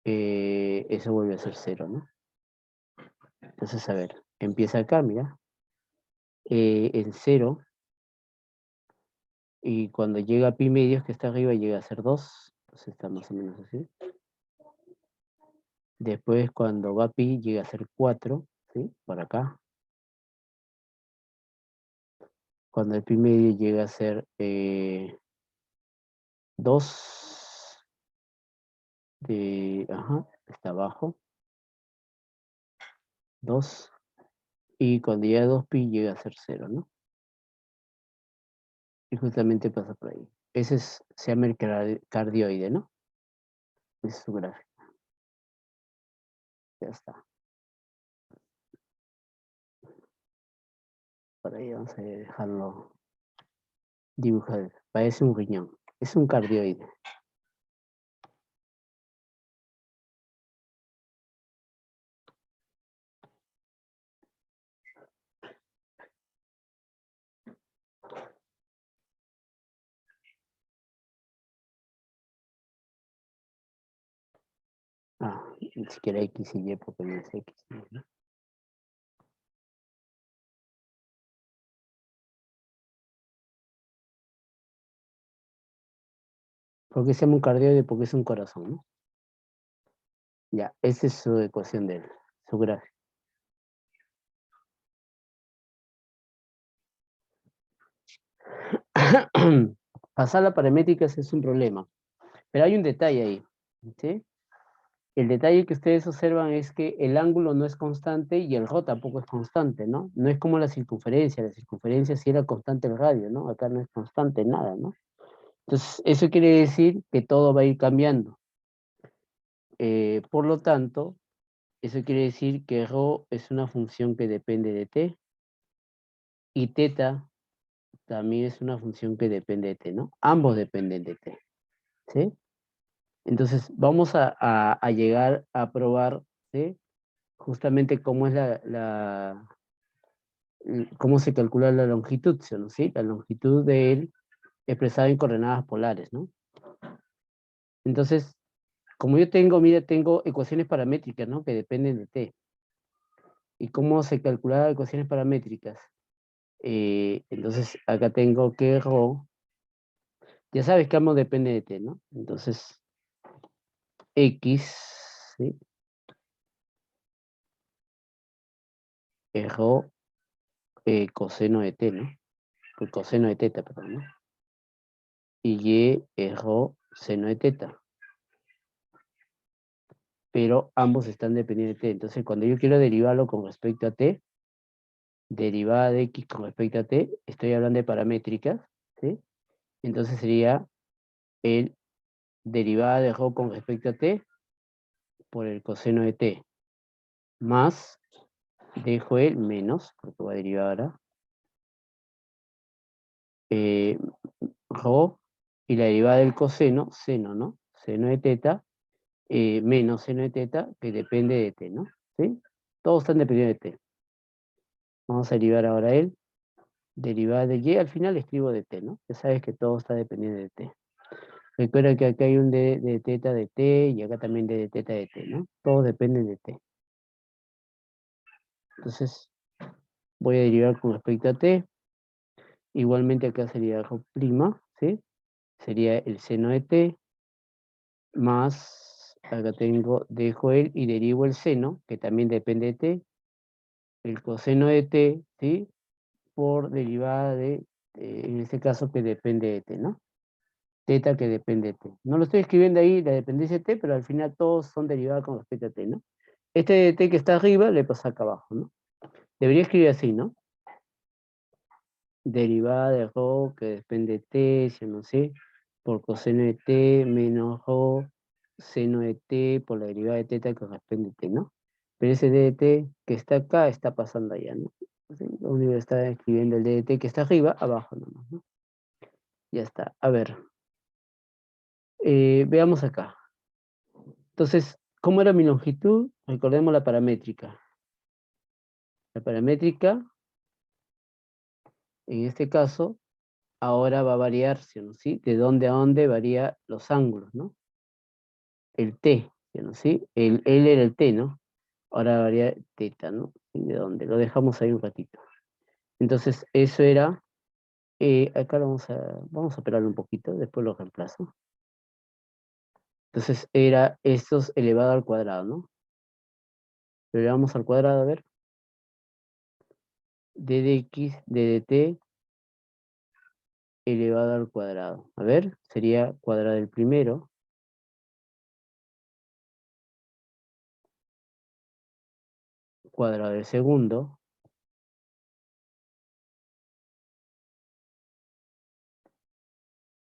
Speaker 1: eso vuelve a ser 0, ¿no? Entonces, a ver, empieza acá, mira. En 0. Y cuando llega a pi medios, que está arriba, llega a ser 2. Entonces está más o menos así. Después, cuando va pi, llega a ser 4, ¿sí? Por acá. Cuando el pi medio llega a ser 2, está abajo. 2. Y cuando llega a 2pi, llega a ser 0, ¿no? Y justamente pasa por ahí. Ese se llama el cardioide, ¿no? Ese es su gráfico. Ya está. Por ahí vamos a dejarlo dibujado. Parece un riñón. Es un cardioide. Ni siquiera X y Y porque no es X, ¿no? ¿Por qué se llama un cardioide? Porque es un corazón, ¿no? Ya, esa es su ecuación de él, su gráfico. Pasar la paramétrica es un problema, pero hay un detalle ahí, ¿sí? El detalle que ustedes observan es que el ángulo no es constante y el ρ tampoco es constante, ¿no? No es como la circunferencia sí era constante el radio, ¿no? Acá no es constante nada, ¿no? Entonces, eso quiere decir que todo va a ir cambiando. Por lo tanto, eso quiere decir que ρ es una función que depende de t y θ también es una función que depende de t, ¿no? Ambos dependen de t, ¿sí? Entonces, vamos a llegar a probar, ¿sí? Justamente cómo es cómo se calcula la longitud, ¿no? ¿Sí? La longitud de él expresada en coordenadas polares, ¿no? Entonces, como yo tengo, mira, tengo ecuaciones paramétricas, ¿no? Que dependen de t. ¿Y cómo se calculan ecuaciones paramétricas? Entonces, acá tengo que ρ, ya sabes que ambos depende de t, ¿no? Entonces, x, ¿sí? Es ρ coseno de t, ¿no? El coseno de teta, perdón, ¿no? Y y es ρ seno de teta. Pero ambos están dependiendo de t. Entonces, cuando yo quiero derivarlo con respecto a t, derivada de x con respecto a t, estoy hablando de paramétricas, ¿sí? Entonces sería el derivada de ρ con respecto a t por el coseno de t, más, dejo el menos, porque va a derivar ahora, ρ, y la derivada del coseno, seno, ¿no? Seno de teta, menos seno de teta, que depende de t, ¿no? ¿Sí? Todos están dependiendo de t. Vamos a derivar ahora el derivada de y, al final escribo de t, ¿no? Ya sabes que todo está dependiendo de t. Recuerda que acá hay un d de teta de t y acá también d de teta de t, ¿no? Todos dependen de t. Entonces, voy a derivar con respecto a t. Igualmente acá sería ρ'P, ¿sí? Sería el seno de t más, acá tengo, dejo el y derivo el seno, que también depende de t, el coseno de t, ¿sí? Por derivada de, en este caso, que depende de t, ¿no? Teta que depende de t. No lo estoy escribiendo ahí, la dependencia de t, pero al final todos son derivados con respecto a t, ¿no? Este de t que está arriba le pasa acá abajo, ¿no? Debería escribir así, ¿no? Derivada de ρ que depende de t, si no sé, por coseno de t menos ρ seno de t por la derivada de teta que depende de t, ¿no? Pero ese d de t que está acá está pasando allá, ¿no? Entonces, lo único que está escribiendo el d de t que está arriba, abajo nomás, ¿no? Ya está. A ver. Veamos acá. Entonces, ¿cómo era mi longitud? Recordemos la paramétrica. La paramétrica, en este caso, ahora va a variar, ¿sí? De dónde a dónde varía los ángulos, ¿no? El t, ¿sí? El L era el t, ¿no? Ahora varía teta, ¿no? ¿De dónde? Lo dejamos ahí un ratito. Entonces, eso era, acá vamos a operarlo un poquito, después lo reemplazo. Entonces, era estos elevado al cuadrado, ¿no? Lo elevamos al cuadrado, a ver. D de x, d de t, elevado al cuadrado. A ver, sería cuadrado del primero. Cuadrado del segundo.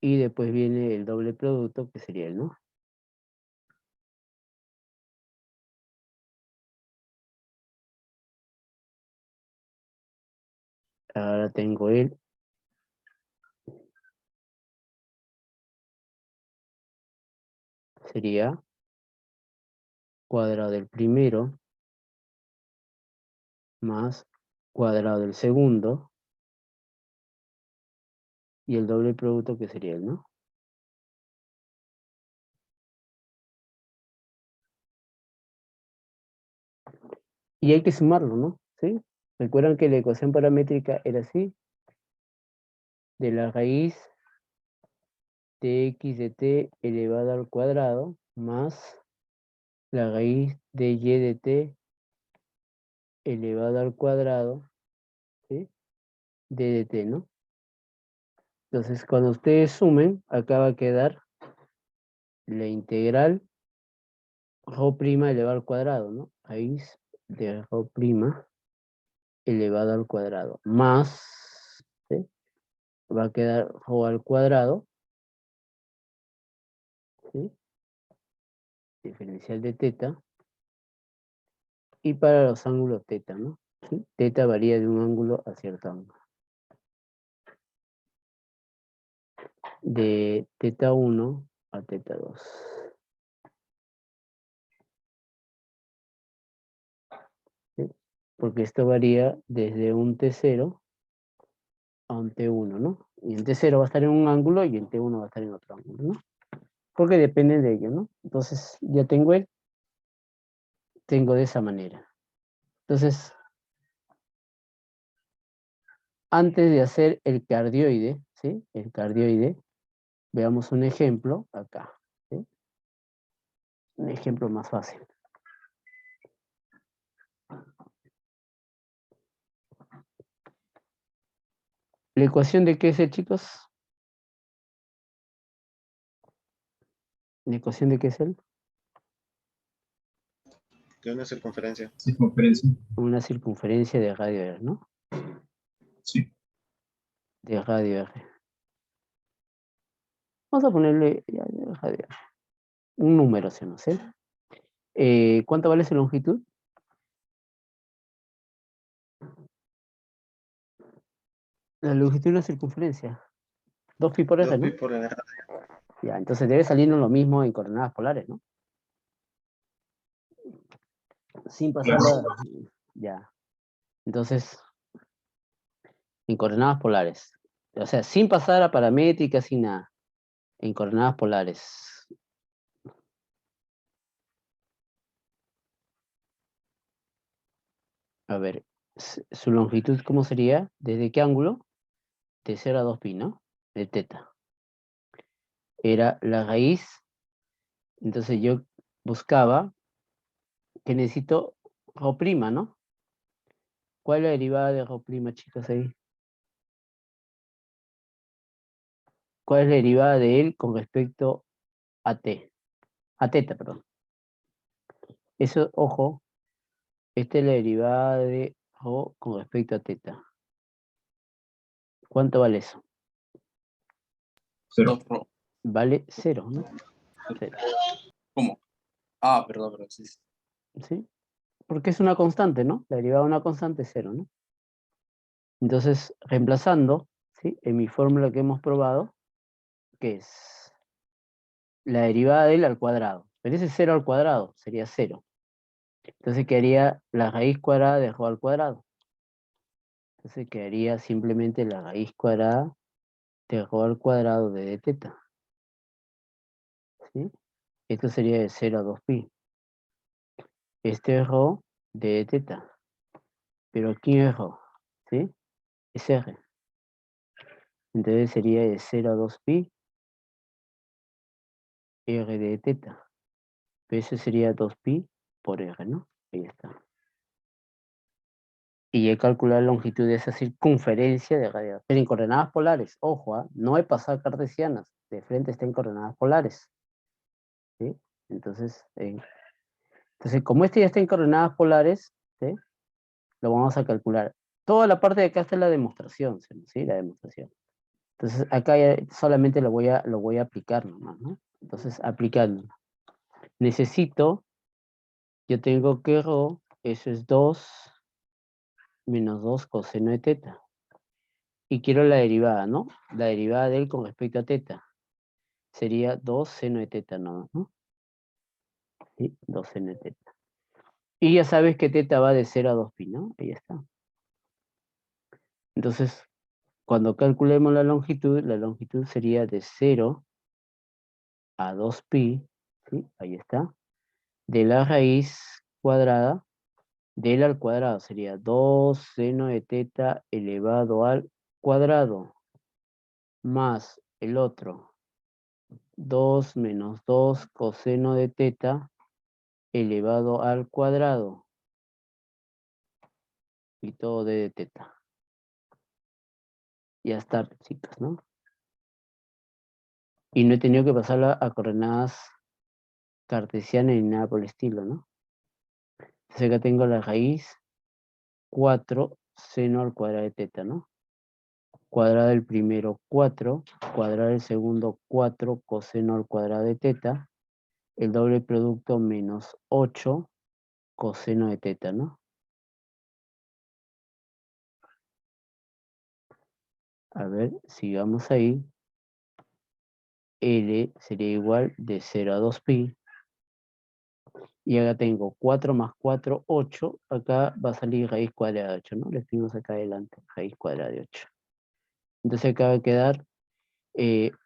Speaker 1: Y después viene el doble producto, que sería el, ¿no? Ahora tengo el sería cuadrado del primero más cuadrado del segundo y el doble producto que sería el, ¿no? Y hay que sumarlo, ¿no? ¿Sí? Recuerdan que la ecuación paramétrica era así, de la raíz de x de t elevado al cuadrado más la raíz de y de t elevado al cuadrado, ¿sí? D de t, ¿no? Entonces, cuando ustedes sumen, acá va a quedar la integral rho prima elevado al cuadrado, ¿no? Raíz de rho prima elevado al cuadrado. Más, ¿sí? Va a quedar rho al cuadrado, ¿sí? Diferencial de teta. Y para los ángulos teta, ¿no? ¿Sí? Teta varía de un ángulo a cierto ángulo. De teta 1 a teta 2. ¿Sí? Porque esto varía desde un T0 a un T1, ¿no? Y el T0 va a estar en un ángulo y el T1 va a estar en otro ángulo, ¿no? Porque depende de ello, ¿no? Entonces, ya tengo de esa manera. Entonces, antes de hacer el cardioide, ¿sí? El cardioide, veamos un ejemplo acá, ¿sí? Un ejemplo más fácil. ¿La ecuación de qué es, chicos? ¿La ecuación de qué es él?
Speaker 3: De una circunferencia.
Speaker 5: Circunferencia.
Speaker 1: Una circunferencia de radio R, ¿no?
Speaker 5: Sí.
Speaker 1: De radio R. Vamos a ponerle ya, de radio R. Un número, se no sé. ¿Cuánto vale su longitud? La longitud de una circunferencia. 2pi por R,
Speaker 3: 2
Speaker 1: ¿no?
Speaker 3: pi por R.
Speaker 1: Ya, entonces debe salirnos lo mismo en coordenadas polares, ¿no? Sin pasarla. Ya. Entonces, en coordenadas polares. O sea, sin pasar a paramétrica, sin nada. En coordenadas polares. A ver, su longitud, ¿cómo sería? ¿Desde qué ángulo? De 0 a 2pi, ¿no? De teta. Era la raíz. Entonces yo buscaba que necesito rho prima, ¿no? ¿Cuál es la derivada de rho prima, chicos, ahí? ¿Cuál es la derivada de él con respecto a t? A teta, perdón. Eso, ojo, esta es la derivada de rho con respecto a teta. ¿Cuánto vale eso?
Speaker 5: 0.
Speaker 4: 2 rho.
Speaker 1: Vale 0, ¿no? 0.
Speaker 4: ¿Cómo? Ah, perdón, sí.
Speaker 1: ¿Sí? Porque es una constante, ¿no? La derivada de una constante es 0, ¿no? Entonces, reemplazando, ¿sí? En mi fórmula que hemos probado, que es la derivada de él al cuadrado. Pero ese 0 al cuadrado sería 0. Entonces quedaría la raíz cuadrada de rho al cuadrado. Entonces quedaría simplemente la raíz cuadrada de rho al cuadrado de d teta. ¿Sí? Esto sería de 0 a 2pi. Este es rho de d teta. Pero aquí es rho. ¿Sí? Es r. Entonces sería de 0 a 2pi r de teta. Pero eso sería 2pi por r, ¿no? Ahí está. Y he calculado la longitud de esa circunferencia de radio. Pero en coordenadas polares, ojo, no he pasado cartesianas, de frente está en coordenadas polares. ¿Sí? Entonces, como este ya está en coordenadas polares, ¿sí? Lo vamos a calcular. Toda la parte de acá está la demostración, ¿sí? La demostración. Entonces, acá ya solamente lo voy a aplicar nomás, ¿no? Entonces, aplicando. Necesito, yo tengo que rho, eso es 2 menos 2 coseno de teta. Y quiero la derivada, ¿no? La derivada de él con respecto a teta. Sería 2 seno de teta nomás, ¿no? ¿Sí? 2 seno de teta. Y ya sabes que teta va de 0 a 2pi, ¿no? Ahí está. Entonces, cuando calculemos la longitud sería de 0 a 2pi, ¿sí? Ahí está. De la raíz cuadrada, del al cuadrado sería 2 seno de teta elevado al cuadrado, más el otro, 2 menos 2 coseno de teta elevado al cuadrado, y todo de teta. Ya está, chicos, ¿no? Y no he tenido que pasarla a coordenadas cartesiana ni nada por el estilo, ¿no? Entonces acá tengo la raíz 4 seno al cuadrado de teta, ¿no? Cuadrado del primero 4, cuadrado del segundo 4 coseno al cuadrado de teta, el doble producto menos 8 coseno de teta, ¿no? A ver, sigamos ahí. L sería igual de 0 a 2pi. Y acá tengo 4 más 4, 8. Acá va a salir raíz cuadrada de 8, ¿no? Le escribimos acá adelante, raíz cuadrada de 8. Entonces acá va a quedar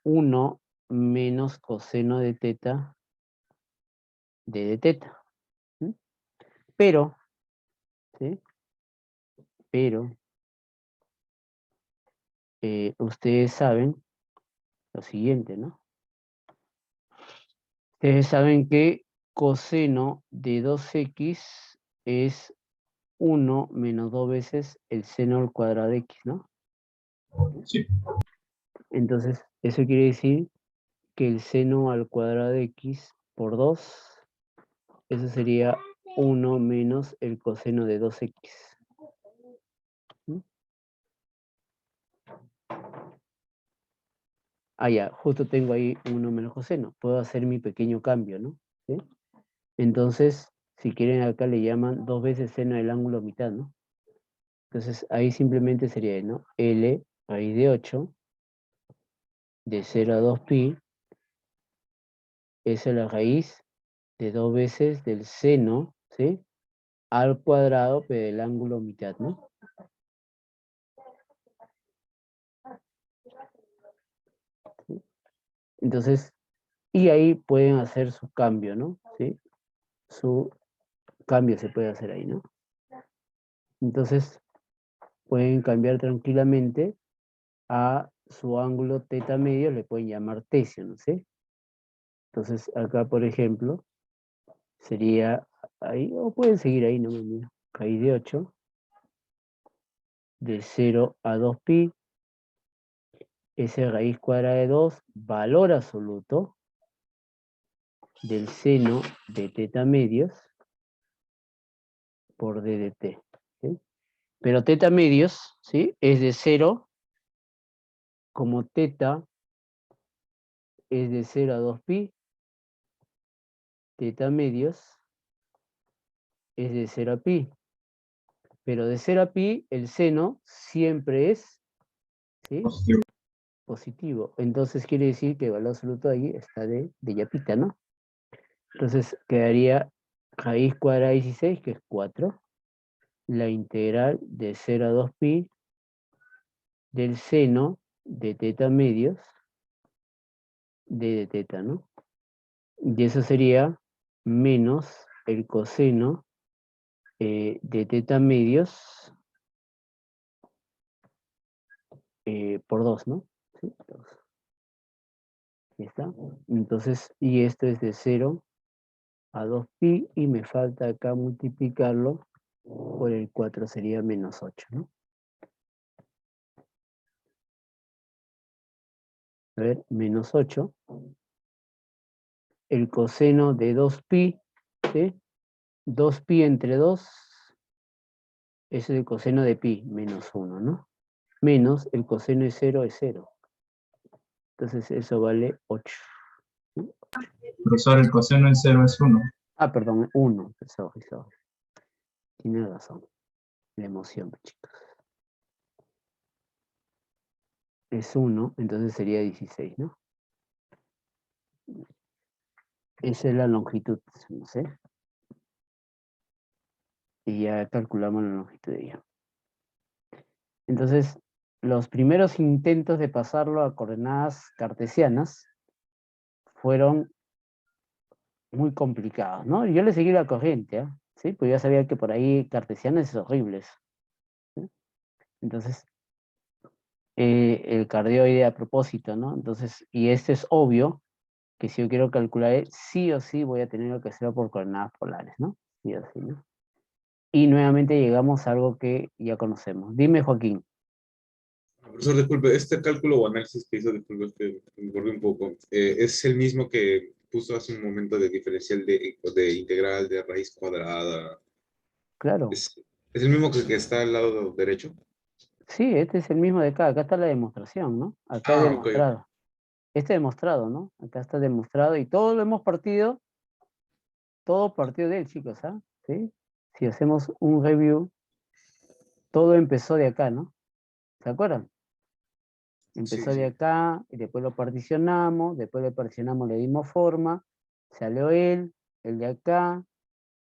Speaker 1: 1 menos coseno de teta de teta. ¿Sí? Pero, ¿sí? Pero, ustedes saben lo siguiente, ¿no? Ustedes saben que coseno de 2x es 1 menos 2 veces el seno al cuadrado de x, ¿no?
Speaker 4: Sí.
Speaker 1: Entonces, eso quiere decir que el seno al cuadrado de x por 2, eso sería 1 menos el coseno de 2x. ¿Mm? Ah, ya, justo tengo ahí 1 menos coseno. Puedo hacer mi pequeño cambio, ¿no? ¿Sí? Entonces, si quieren acá le llaman 2 veces seno del ángulo mitad, ¿no? Entonces, ahí simplemente sería, ¿no? L raíz de 8 de 0 a 2pi, esa es la raíz de 2 veces del seno, ¿sí? Al cuadrado pero del ángulo mitad, ¿no? ¿Sí? Entonces, y ahí pueden hacer su cambio, ¿no? ¿Sí? Su cambio se puede hacer ahí, ¿no? Entonces, pueden cambiar tranquilamente a su ángulo teta medio, le pueden llamar tesio, ¿no sé? Entonces, acá, por ejemplo, sería ahí, o pueden seguir ahí, no me miro. Raíz de 8, de 0 a 2pi, ese raíz cuadrada de 2, valor absoluto del seno de teta medios por d de t. ¿Sí? Pero teta medios, ¿sí? Es de 0, como teta es de 0 a 2pi, teta medios es de 0 a pi. Pero de 0 a pi, el seno siempre es, ¿sí?
Speaker 4: Positivo.
Speaker 1: Positivo. Entonces quiere decir que el valor absoluto ahí está de yapita, ¿no? Entonces quedaría raíz cuadrada de 16, que es 4. La integral de 0 a 2pi del seno de teta medios de teta, ¿no? Y eso sería menos el coseno de teta medios por 2, ¿no? ¿Sí? 2. Ahí está. Entonces, y esto es de 0 a 2pi, y me falta acá multiplicarlo por el 4, sería menos 8, ¿no? A ver, menos 8. El coseno de 2pi, ¿sí? 2pi entre 2 es el coseno de pi, menos 1, ¿no? Menos el coseno de 0 es 0. Entonces eso vale 8. ¿Sí?
Speaker 4: Profesor, el coseno en 0 es 1.
Speaker 1: Ah, perdón, 1. Sorry. Tiene razón. La emoción, chicos. Es 1, entonces sería 16, ¿no? Esa es la longitud, no sé. Y ya calculamos la longitud de ella. Entonces, los primeros intentos de pasarlo a coordenadas cartesianas fueron muy complicados, ¿no? Yo le seguí la corriente, ¿eh? ¿Sí? Pues ya sabía que por ahí cartesianas es horribles. ¿Sí? Entonces, el cardioide a propósito, ¿no? Entonces, y este es obvio que si yo quiero calcular, sí o sí voy a tener que hacerlo por coordenadas polares, ¿no? Sí o sí, ¿no? Y nuevamente llegamos a algo que ya conocemos. Dime, Joaquín.
Speaker 2: Profesor, disculpe, este cálculo o análisis que hizo, disculpe, es que me volví un poco, ¿es el mismo que puso hace un momento de diferencial de integral de raíz cuadrada.
Speaker 1: Claro.
Speaker 2: ¿Es el mismo que está al lado derecho?
Speaker 1: Sí, este es el mismo de acá. Acá está la demostración, ¿no? Acá he
Speaker 2: Ah, ok.
Speaker 1: demostrado. Este demostrado, ¿no? Acá está demostrado y todo lo hemos partido. Todo partió de él, chicos, ¿ah? ¿Sí? Si hacemos un review, todo empezó de acá, ¿no? ¿Se acuerdan? Empezó
Speaker 2: Sí,
Speaker 1: de
Speaker 2: sí.
Speaker 1: acá, y después lo particionamos, después lo particionamos, le dimos forma, salió él, el de acá,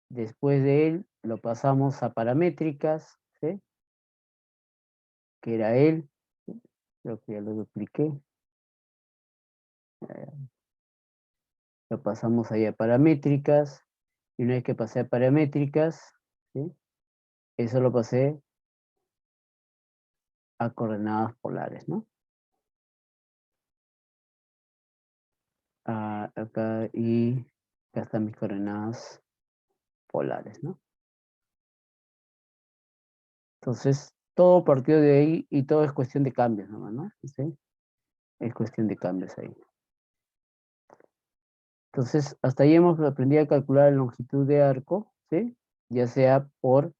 Speaker 1: después de él lo pasamos a paramétricas, ¿sí? Que era él, ¿sí? Creo que ya lo dupliqué. Lo pasamos ahí a paramétricas, y una vez que pasé a paramétricas, ¿sí? Eso lo pasé a coordenadas polares, ¿no? Acá y acá están mis coordenadas polares, ¿no? Entonces, todo partió de ahí y todo es cuestión de cambios nomás, ¿no? ¿Sí? Es cuestión de cambios ahí. Entonces, hasta ahí hemos aprendido a calcular la longitud de arco, ¿sí? Ya sea por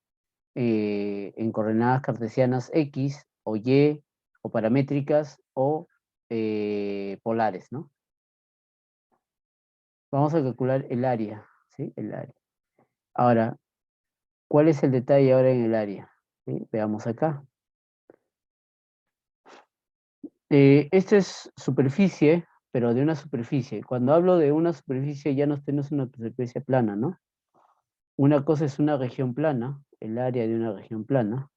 Speaker 1: en coordenadas cartesianas X o Y o paramétricas o polares, ¿no? Vamos a calcular el área, ¿sí? El área. Ahora, ¿cuál es el detalle ahora en el área? ¿Sí? Veamos acá. Esta es superficie, pero de una superficie. Cuando hablo de una superficie ya no tenemos una superficie plana, ¿no? Una cosa es una región plana, el área de una región plana,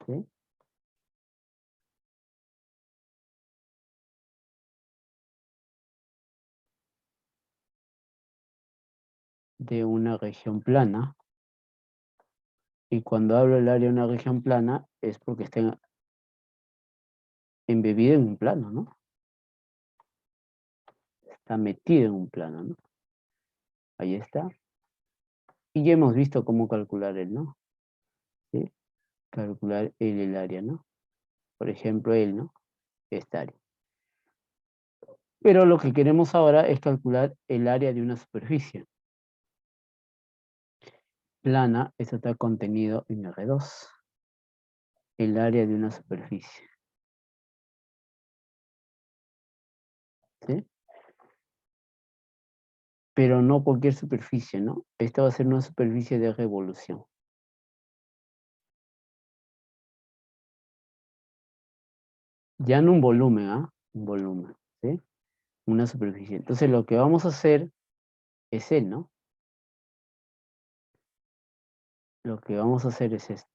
Speaker 1: ¿sí? De una región plana. Y cuando hablo del área de una región plana es porque está embebida en un plano, ¿no? Está metida en un plano, ¿no? Ahí está. Y ya hemos visto cómo calcular el, ¿no? ¿Sí? Calcular el área, ¿no? Por ejemplo, el, ¿no? Esta área. Pero lo que queremos ahora es calcular el área de una superficie. Plana, eso está contenido en R2. El área de una superficie. ¿Sí? Pero no cualquier superficie, ¿no? Esta va a ser una superficie de revolución. Ya no un volumen, ¿ah? Un volumen, ¿sí? Una superficie. Entonces lo que vamos a hacer es él, ¿no? Lo que vamos a hacer es esto.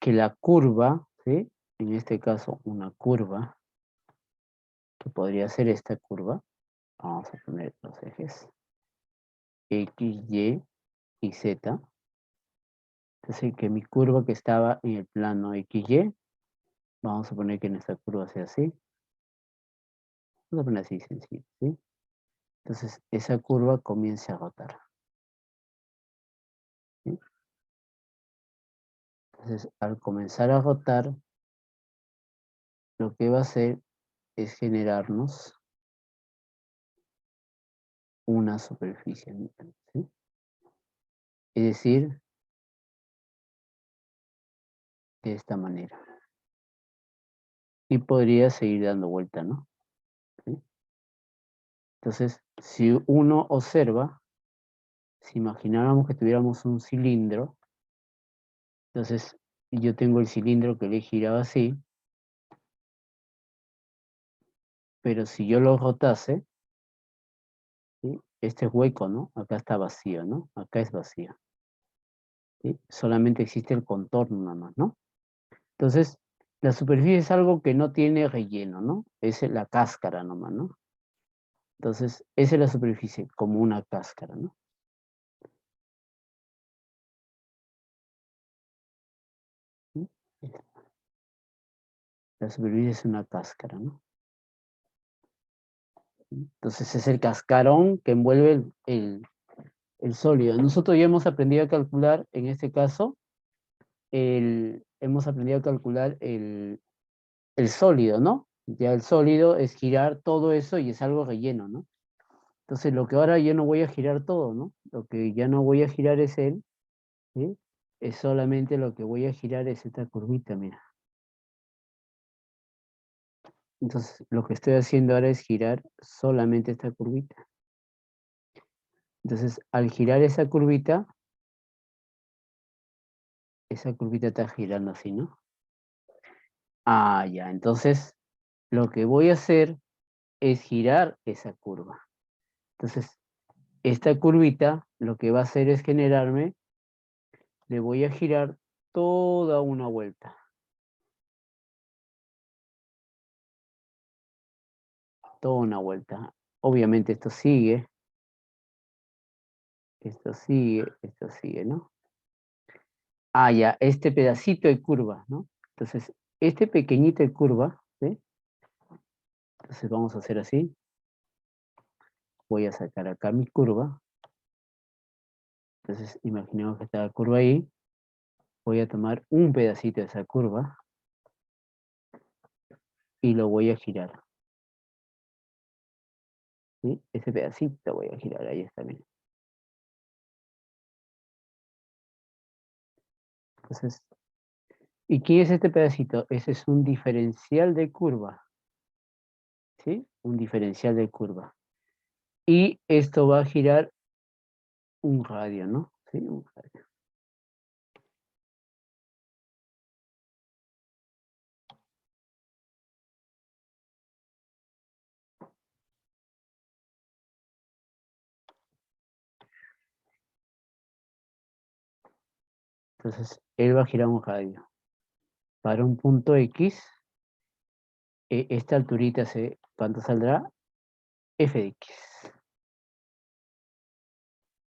Speaker 1: Que la curva, ¿sí? En este caso una curva, que podría ser esta curva. Vamos a poner los ejes. X, Y y Z. Entonces que mi curva que estaba en el plano XY, vamos a poner que nuestra curva sea así. Vamos a poner así sencillo, ¿sí? Entonces esa curva comienza a rotar. ¿Sí? Entonces al comenzar a rotar, lo que va a hacer es generarnos una superficie, ¿sí? Es decir, de esta manera. Y podría seguir dando vuelta, ¿no? ¿Sí? Entonces, si uno observa, si imagináramos que tuviéramos un cilindro, entonces yo tengo el cilindro que le he girado así, pero si yo lo rotase, ¿sí? Este es hueco, ¿no? Acá está vacío, ¿no? Acá es vacío. ¿Sí? Solamente existe el contorno nada más, ¿no? Entonces, la superficie es algo que no tiene relleno, ¿no? Es la cáscara nomás, ¿no? Entonces, esa es la superficie, como una cáscara, ¿no? ¿Sí? La superficie es una cáscara, ¿no? Entonces es el cascarón que envuelve el sólido. Nosotros ya hemos aprendido a calcular, en este caso, hemos aprendido a calcular el sólido, ¿no? Ya el sólido es girar todo eso y es algo relleno, ¿no? Entonces lo que ahora yo no voy a girar todo, ¿no? Lo que ya no voy a girar es él, ¿sí? Es solamente lo que voy a girar es esta curvita, mira. Entonces lo que estoy haciendo ahora es girar solamente esta curvita. Entonces al girar esa curvita está girando así, ¿no? Ah, ya, entonces lo que voy a hacer es girar esa curva. Entonces, esta curvita lo que va a hacer es generarme, le voy a girar toda una vuelta. Toda una vuelta. Obviamente esto sigue, ¿no? Ah, ya, este pedacito de curva, ¿no? Entonces, este pequeñito de curva, ¿sí? Entonces vamos a hacer así. Voy a sacar acá mi curva. Entonces, imaginemos que está la curva ahí. Voy a tomar un pedacito de esa curva y lo voy a girar. ¿Sí? Ese pedacito voy a girar, ahí está, miren. Entonces, ¿y qué es este pedacito? Ese es un diferencial de curva, ¿sí? Un diferencial de curva. Y esto va a girar un radio, ¿no? Sí, un radio. Entonces, él va a girar un radio. Para un punto X, esta alturita, ¿cuánto saldrá? F de X.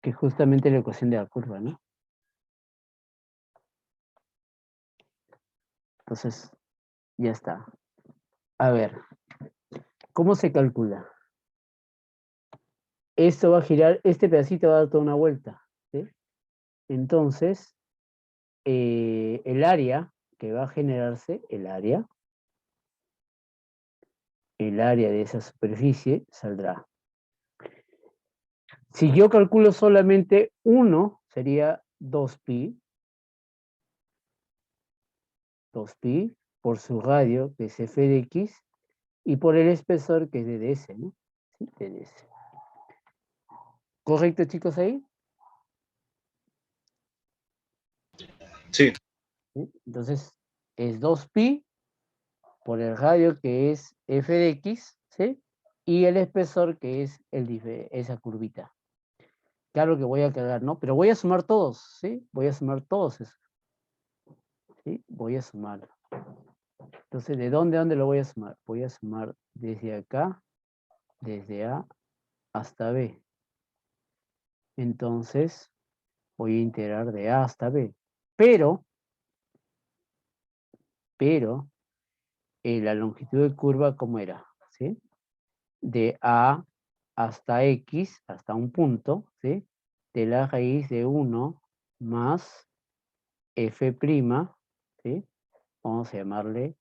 Speaker 1: Que es justamente la ecuación de la curva, ¿no? Entonces, ya está. A ver, ¿cómo se calcula? Esto va a girar, este pedacito va a dar toda una vuelta, ¿sí? Entonces, el área que va a generarse, el área de esa superficie saldrá. Si yo calculo solamente 1, sería 2pi por su radio, que es f de x, y por el espesor, que es de ds, ¿no? Sí, de ds. ¿Correcto, chicos, ahí?
Speaker 3: Sí.
Speaker 1: ¿Sí? Entonces, es 2pi por el radio, que es f de x, ¿sí? Y el espesor, que es esa curvita. Claro que voy a cargar, ¿no? Pero voy a sumar todos, ¿sí? Voy a sumar todos esos. ¿Sí? Voy a sumar. Entonces, ¿de dónde a dónde lo voy a sumar? Voy a sumar desde acá, desde A hasta B. Entonces, voy a integrar de A hasta B. Pero, la longitud de curva, ¿cómo era? ¿Sí? De A hasta X, hasta un punto, ¿sí? De la raíz de 1 más F', ¿sí? Vamos a llamarle,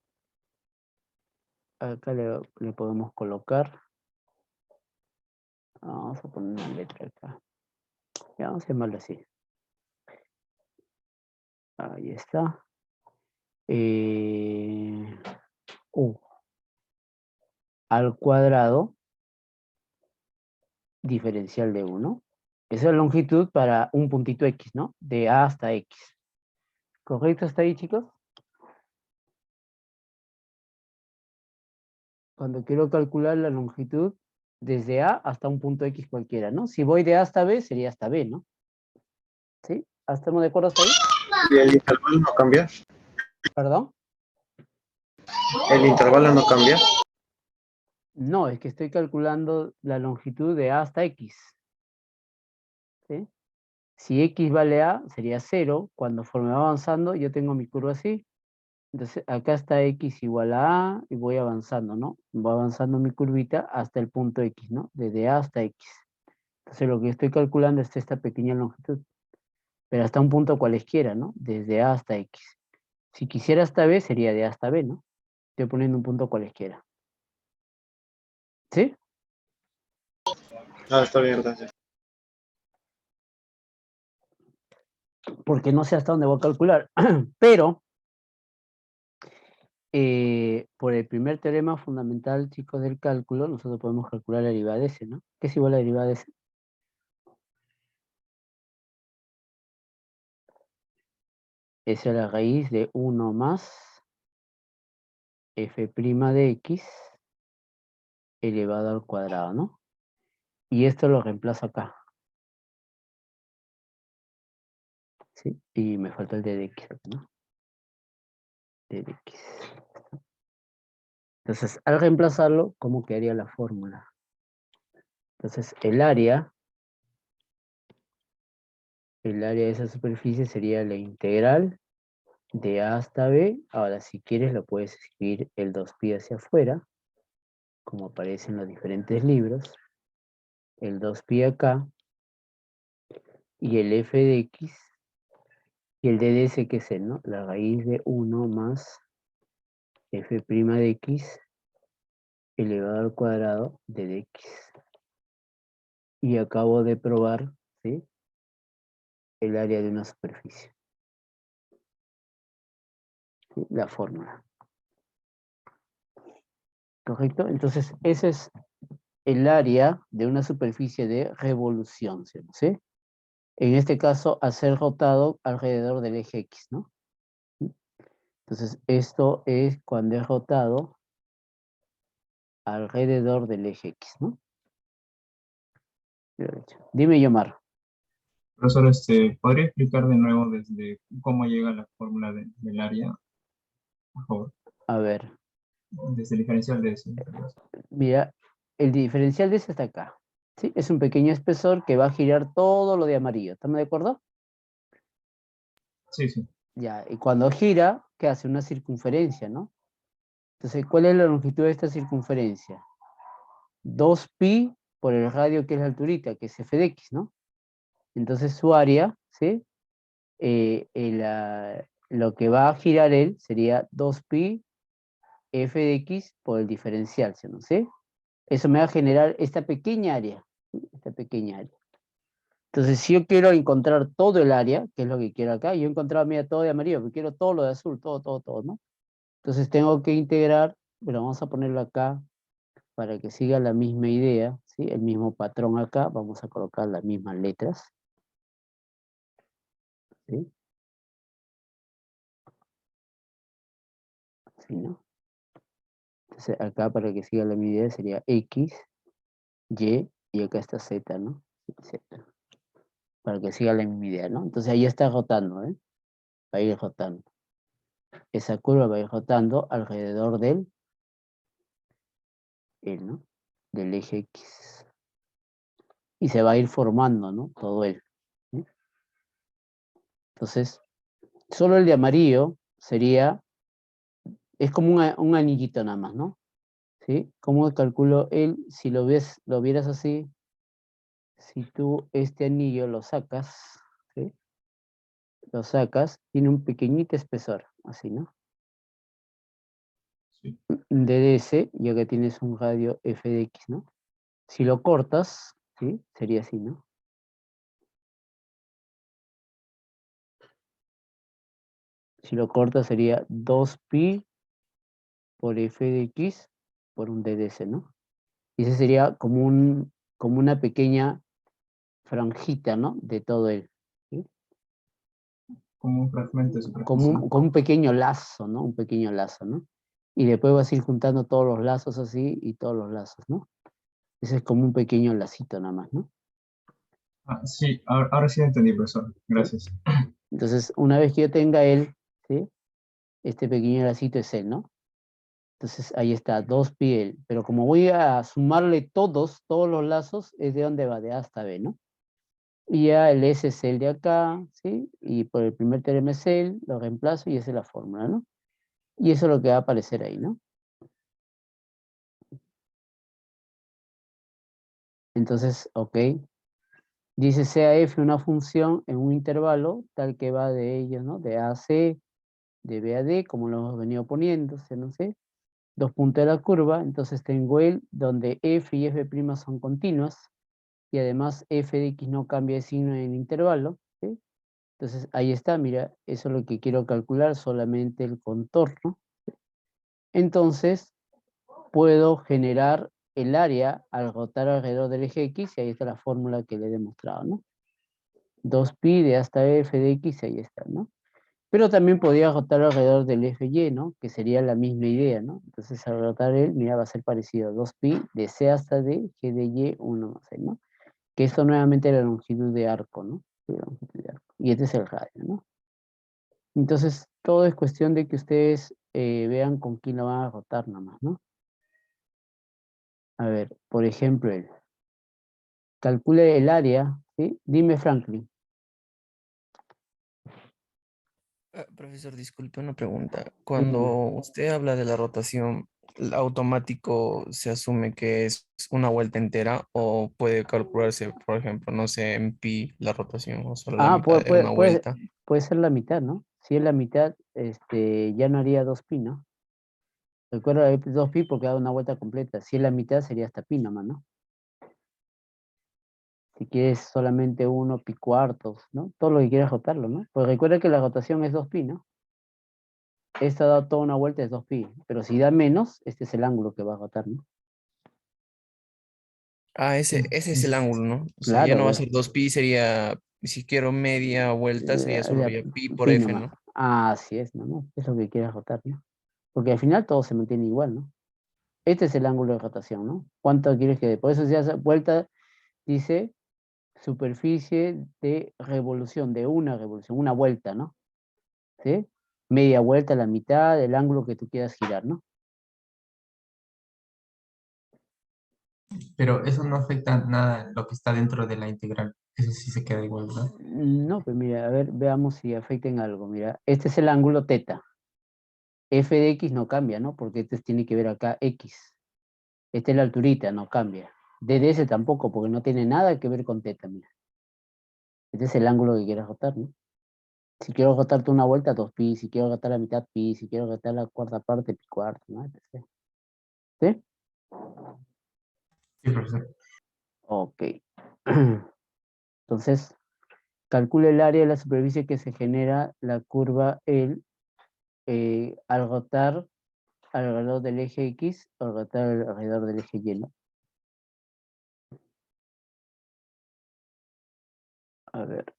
Speaker 1: acá le podemos colocar, vamos a poner una letra acá. Ya, vamos a llamarlo así. Ahí está. U al cuadrado diferencial de 1. Esa es la longitud para un puntito X, ¿no? De A hasta X. ¿Correcto hasta ahí, chicos? Cuando quiero calcular la longitud desde A hasta un punto X cualquiera, ¿no? Si voy de A hasta B, sería hasta B, ¿no? ¿Sí? ¿Estamos de acuerdo hasta ahí?
Speaker 3: ¿Y el intervalo no cambia?
Speaker 1: ¿Perdón?
Speaker 3: ¿El intervalo no cambia?
Speaker 1: No, es que estoy calculando la longitud de A hasta X. ¿Sí? Si X vale A, sería 0. Cuando conforme va avanzando, yo tengo mi curva así. Entonces, acá está x igual a y voy avanzando, ¿no? Voy avanzando mi curvita hasta el punto x, ¿no? Desde a hasta x. Entonces, lo que estoy calculando es esta pequeña longitud. Pero hasta un punto cualesquiera, ¿no? Desde a hasta x. Si quisiera hasta b, sería de a hasta b, ¿no? Estoy poniendo un punto cualesquiera. ¿Sí?
Speaker 3: Está bien, gracias.
Speaker 1: Porque no sé hasta dónde voy a calcular. Pero, por el primer teorema fundamental, chicos, del cálculo, nosotros podemos calcular la derivada de S, ¿no? ¿Qué es igual a la derivada de S? Es la raíz de 1 más f' de x elevado al cuadrado, ¿no? Y esto lo reemplazo acá. ¿Sí? Y me falta el d de x, ¿no? D de x. Entonces, al reemplazarlo, ¿cómo quedaría la fórmula? Entonces, el área de esa superficie sería la integral de a hasta b. Ahora, si quieres, lo puedes escribir el 2pi hacia afuera, como aparece en los diferentes libros. El 2pi acá, y el f de x, y el d de s, que es el, ¿no? La raíz de 1 más f' de x elevado al cuadrado de dx. Y acabo de probar, ¿sí?, el área de una superficie. ¿Sí? La fórmula. ¿Correcto? Entonces, ese es el área de una superficie de revolución, ¿sí? En este caso, a ser rotado alrededor del eje X, ¿no? Entonces, esto es cuando es rotado alrededor del eje X, ¿no? Dime, Yomar.
Speaker 4: Profesor, ¿podría explicar de nuevo desde cómo llega la fórmula del área? Por favor.
Speaker 1: A ver,
Speaker 4: Desde el diferencial de eso.
Speaker 1: mira, el diferencial de ese está acá, ¿sí? Es un pequeño espesor que va a girar todo lo de amarillo, ¿estamos de acuerdo?
Speaker 4: Sí, sí.
Speaker 1: Ya, y cuando gira, ¿qué hace? Una circunferencia, ¿no? Entonces, ¿cuál es la longitud de esta circunferencia? 2pi por el radio, que es la alturita, que es f de x, ¿no? Entonces su área, ¿sí? Lo que va a girar él sería 2pi f de x por el diferencial, ¿sí? Eso me va a generar esta pequeña área, ¿sí? Esta pequeña área. Entonces, si yo quiero encontrar todo el área, que es lo que quiero acá, yo he encontrado, mira, todo de amarillo, pero quiero todo lo de azul, todo, ¿no? Entonces tengo que integrar, bueno, vamos a ponerlo acá para que siga la misma idea, ¿sí? El mismo patrón acá, vamos a colocar las mismas letras, ¿sí? ¿Sí, no? Entonces acá, para que siga la misma idea, sería X, y acá está Z, ¿no? Z. Para que siga la misma idea, ¿no? Entonces ahí está rotando, ¿eh? Va a ir rotando. Esa curva va a ir rotando alrededor del, ¿no? Del eje X. Y se va a ir formando, ¿no? Todo él. ¿Sí? Entonces, solo el de amarillo sería, es como un anillito nada más, ¿no? ¿Sí? ¿Cómo calculo él? Si lo vieras así, si tú este anillo lo sacas, ¿sí? Lo sacas, tiene un pequeñito espesor, así, ¿no?
Speaker 4: Sí.
Speaker 1: DDS, ya que tienes un radio f de x, ¿no? Si lo cortas, ¿sí? Sería así, ¿no? Si lo cortas sería 2pi por f de x por un DDS, ¿no? Y ese sería como una pequeña franjita, ¿no? De todo él, ¿sí?
Speaker 4: Como un fragmento de
Speaker 1: Como
Speaker 4: superficie.
Speaker 1: como un pequeño lazo, ¿no? Un pequeño lazo, ¿no? Y después vas a ir juntando todos los lazos así y todos los lazos, ¿no? Ese es como un pequeño lacito nada más, ¿no?
Speaker 4: Sí, ahora sí entendí, profesor. Gracias.
Speaker 1: Entonces, una vez que yo tenga él, ¿sí? Este pequeño lacito es él, ¿no? Entonces, ahí está, 2pi él. Pero como voy a sumarle todos los lazos, es de dónde va, de A hasta B, ¿no? Y ya el S es el de acá, ¿sí? Y por el primer teorema es él, lo reemplazo y esa es la fórmula, ¿no? Y eso es lo que va a aparecer ahí, ¿no? Entonces, ok. Dice sea f una función en un intervalo tal que va de ellos, ¿no? De A a C, de B a D, como lo hemos venido poniendo, ¿sí? No sé. Dos puntos de la curva, entonces tengo el donde f y f' son continuas, y además f de x no cambia de signo en el intervalo, ¿sí? Entonces ahí está, mira, eso es lo que quiero calcular, solamente el contorno. Entonces puedo generar el área al rotar alrededor del eje x, y ahí está la fórmula que le he demostrado, ¿no? 2pi de hasta f de x, ahí está, ¿no? Pero también podría rotar alrededor del FY, ¿no? Que sería la misma idea, ¿no? Entonces al rotar él, mira, va a ser parecido. 2pi de C hasta D, G de Y, 1 más E, ¿no? Que esto nuevamente es la longitud de arco, ¿no? Sí, longitud de arco. Y este es el radio, ¿no? Entonces todo es cuestión de que ustedes vean con quién lo van a rotar nomás, ¿no? A ver, por ejemplo, él calcule el área, ¿sí? Dime, Franklin.
Speaker 5: Profesor, disculpe una pregunta. Cuando usted habla de la rotación, ¿el automático se asume que es una vuelta entera o puede calcularse, por ejemplo, no sé, en pi la rotación o solo la
Speaker 1: Ah,
Speaker 5: mitad de una vuelta?
Speaker 1: puede ser la mitad, ¿no? Si es la mitad, ya no haría 2pi, ¿no? Recuerda 2pi porque da una vuelta completa. Si es la mitad sería hasta pi nomás, ¿no? Si quieres solamente 1 pi cuartos, ¿no? Todo lo que quieras rotarlo, ¿no? Pues recuerda que la rotación es 2pi, ¿no? Esta da toda una vuelta es 2pi. Pero si da menos, este es el ángulo que va a rotar, ¿no?
Speaker 5: Ah, ese es el ángulo, ¿no? O sea, ya
Speaker 1: Claro,
Speaker 5: no va a ser 2pi, sería, si quiero media vuelta, sería solo ya pi por
Speaker 1: pi
Speaker 5: f,
Speaker 1: nomás.
Speaker 5: ¿no?
Speaker 1: Así es, ¿no? Es lo que quieras rotar, ¿no? Porque al final todo se mantiene igual, ¿no? Este es el ángulo de rotación, ¿no? ¿Cuánto quieres que dé? Por eso se hace vuelta, dice superficie de revolución, de una revolución, una vuelta, ¿no? ¿Sí? Media vuelta, la mitad del ángulo que tú quieras girar, ¿no?
Speaker 4: Pero eso no afecta nada a lo que está dentro de la integral. Eso sí se queda igual, ¿verdad?
Speaker 1: No, pues mira, a ver, veamos si afecta en algo. Mira, este es el ángulo teta. F de x no cambia, ¿no? Porque este tiene que ver acá x. Esta es la alturita, no cambia. D de ese tampoco, porque no tiene nada que ver con teta, mira. Este es el ángulo que quieras rotar, ¿no? Si quiero rotarte una vuelta, 2pi. Si quiero rotar la mitad, pi. Si quiero rotar la cuarta parte, pi cuarto, ¿no? Etc. ¿Sí?
Speaker 4: Sí, profesor.
Speaker 1: Ok. Entonces, calcula el área de la superficie que se genera la curva L al rotar alrededor del eje X o al rotar alrededor del eje Y, ¿no? A ver.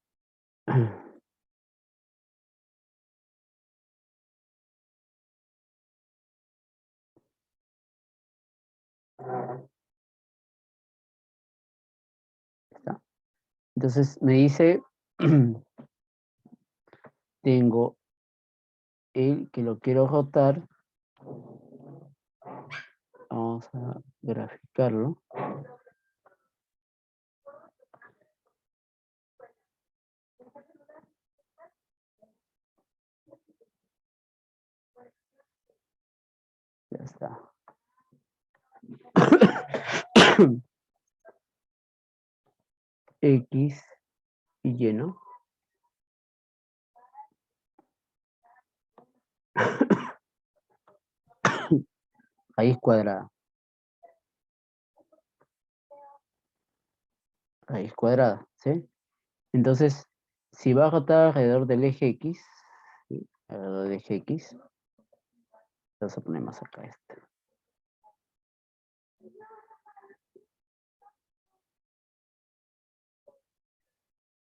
Speaker 1: Está. Entonces me dice, tengo el que lo quiero rotar. Vamos a graficarlo. Ya está. X y Y, ¿no? Raíz cuadrada. Raíz cuadrada, ¿sí? Entonces, si va a rotar alrededor del eje X, ¿sí? Alrededor del eje X, vamos a poner más acá este.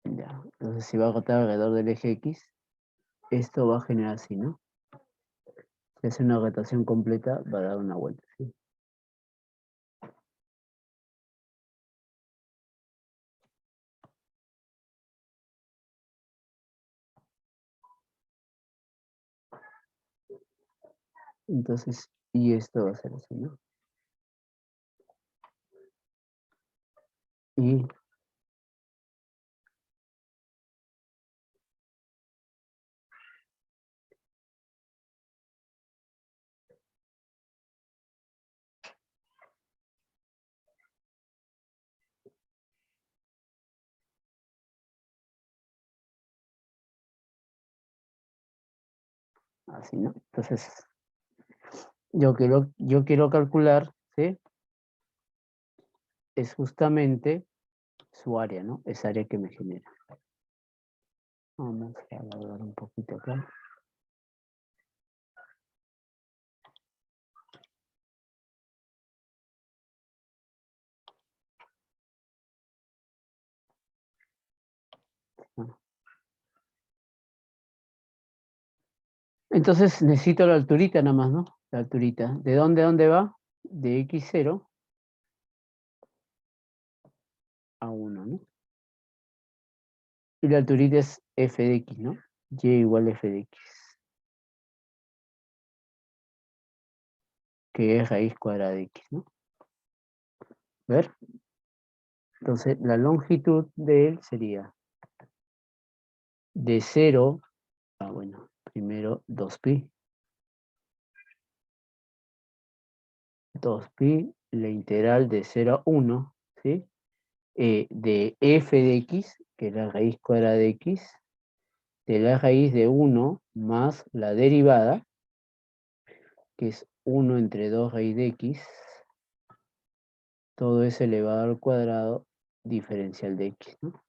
Speaker 1: Ya, entonces si va a rotar alrededor del eje X, esto va a generar así, ¿no? Si hace una rotación completa, va a dar una vuelta, ¿sí? Entonces, y esto va a ser así, ¿no? Y Así, ¿no? Entonces, yo quiero calcular, ¿sí? Es justamente su área, ¿no? Esa área que me genera. Vamos a alargar un poquito acá. Entonces necesito la alturita nada más, ¿no? La alturita. ¿De dónde a dónde va? De x0 a 1, ¿no? Y la alturita es f de x, ¿no? Y igual f de x. Que es raíz cuadrada de x, ¿no? ¿Ver? Entonces la longitud de él sería de 0 a, bueno, primero 2pi. 2pi, la integral de 0 a 1, ¿sí? De f de x, que es la raíz cuadrada de x, de la raíz de 1 más la derivada, que es 1 entre 2 raíz de x, todo es elevado al cuadrado diferencial de x, ¿no?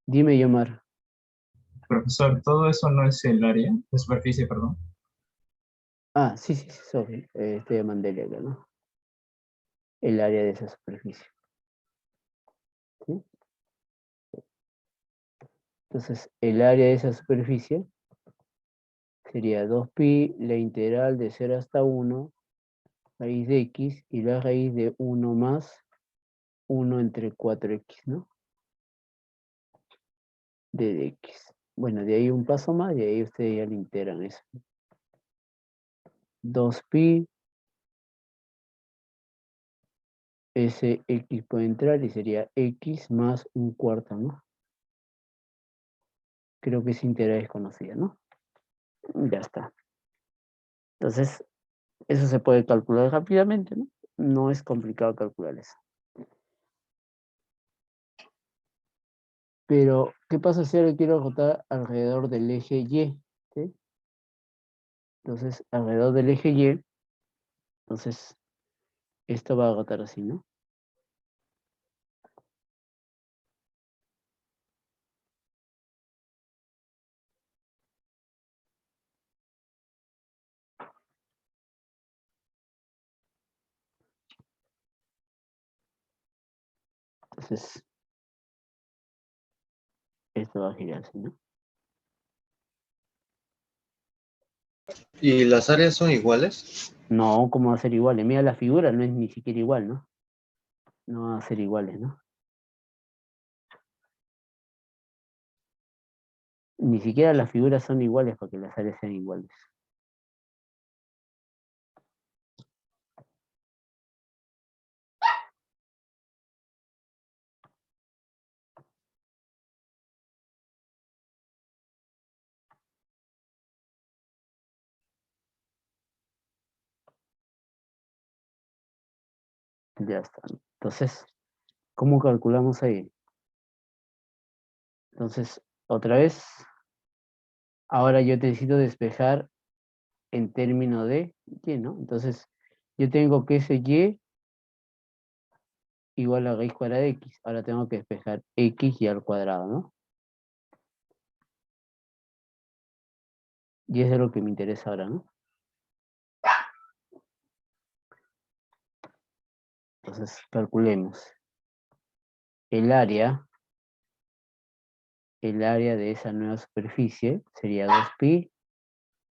Speaker 1: Dime, Yomar.
Speaker 4: Profesor, todo eso no es el área, la superficie, perdón.
Speaker 1: Ah, sí, sorry. Estoy de Mandela acá, ¿no? El área de esa superficie. ¿Sí? Entonces, el área de esa superficie sería 2pi, la integral de 0 hasta 1, raíz de x, y la raíz de 1 más 1 entre 4x, ¿no? De x. Bueno, de ahí un paso más, y ahí ustedes ya le integran eso. 2pi, ese x puede entrar y sería x más un cuarto, ¿no? Creo que esa integral es conocida, ¿no? Ya está. Entonces, eso se puede calcular rápidamente, ¿no? No es complicado calcular eso. Pero, ¿qué pasa si ahora quiero rotar alrededor del eje Y? ¿Sí? Entonces, alrededor del eje Y, entonces, esto va a rotar así, ¿no? Entonces, esto va a girar así, ¿no?
Speaker 3: ¿Y las áreas son iguales?
Speaker 1: No, ¿cómo va a ser igual? Mira la figura, no es ni siquiera igual, ¿no? No van a ser iguales, ¿no? Ni siquiera las figuras son iguales para que las áreas sean iguales. Ya está. Entonces, ¿cómo calculamos ahí? Entonces, otra vez, ahora yo necesito despejar en términos de y, ¿no? Entonces, yo tengo que ese y igual a raíz cuadrada de x. Ahora tengo que despejar x y al cuadrado, ¿no? Y eso es lo que me interesa ahora, ¿no? Entonces, calculemos. El área de esa nueva superficie sería 2pi.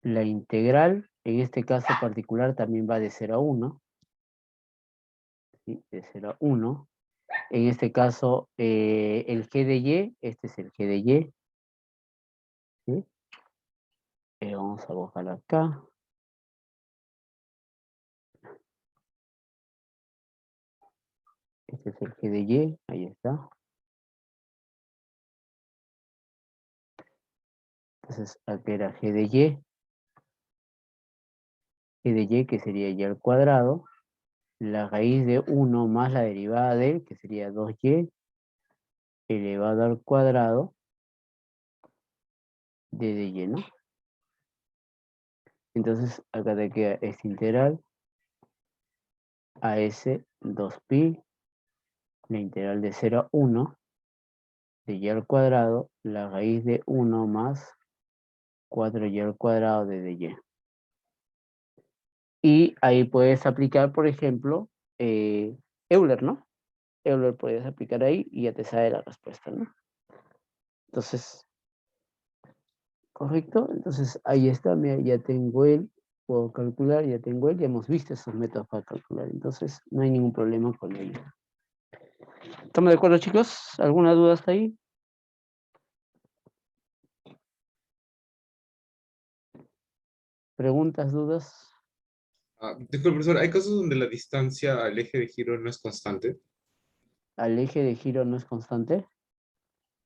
Speaker 1: La integral, en este caso particular, también va de 0 a 1. ¿Sí? De 0 a 1. En este caso, el g de y, este es el g de y. ¿Sí? Vamos a bajar acá. Este es el g de y, ahí está. Entonces, aquí era g de y que sería y al cuadrado, la raíz de 1 más la derivada de él, que sería 2y, elevado al cuadrado de y, ¿no? Entonces, acá te queda esta integral a s 2pi, la integral de 0 a 1, de y al cuadrado, la raíz de 1 más 4y al cuadrado de dy. Y ahí puedes aplicar, por ejemplo, Euler, ¿no? Euler puedes aplicar ahí y ya te sale la respuesta, ¿no? Entonces, ¿correcto? Entonces, ahí está, mira, ya tengo él, puedo calcular, ya tengo él, ya hemos visto esos métodos para calcular, entonces no hay ningún problema con ello. ¿Estamos de acuerdo, chicos? ¿Alguna duda hasta ahí? ¿Preguntas, dudas?
Speaker 2: Disculpe, profesor, ¿hay casos donde la distancia al eje de giro no es constante?
Speaker 1: ¿Al eje de giro no es constante?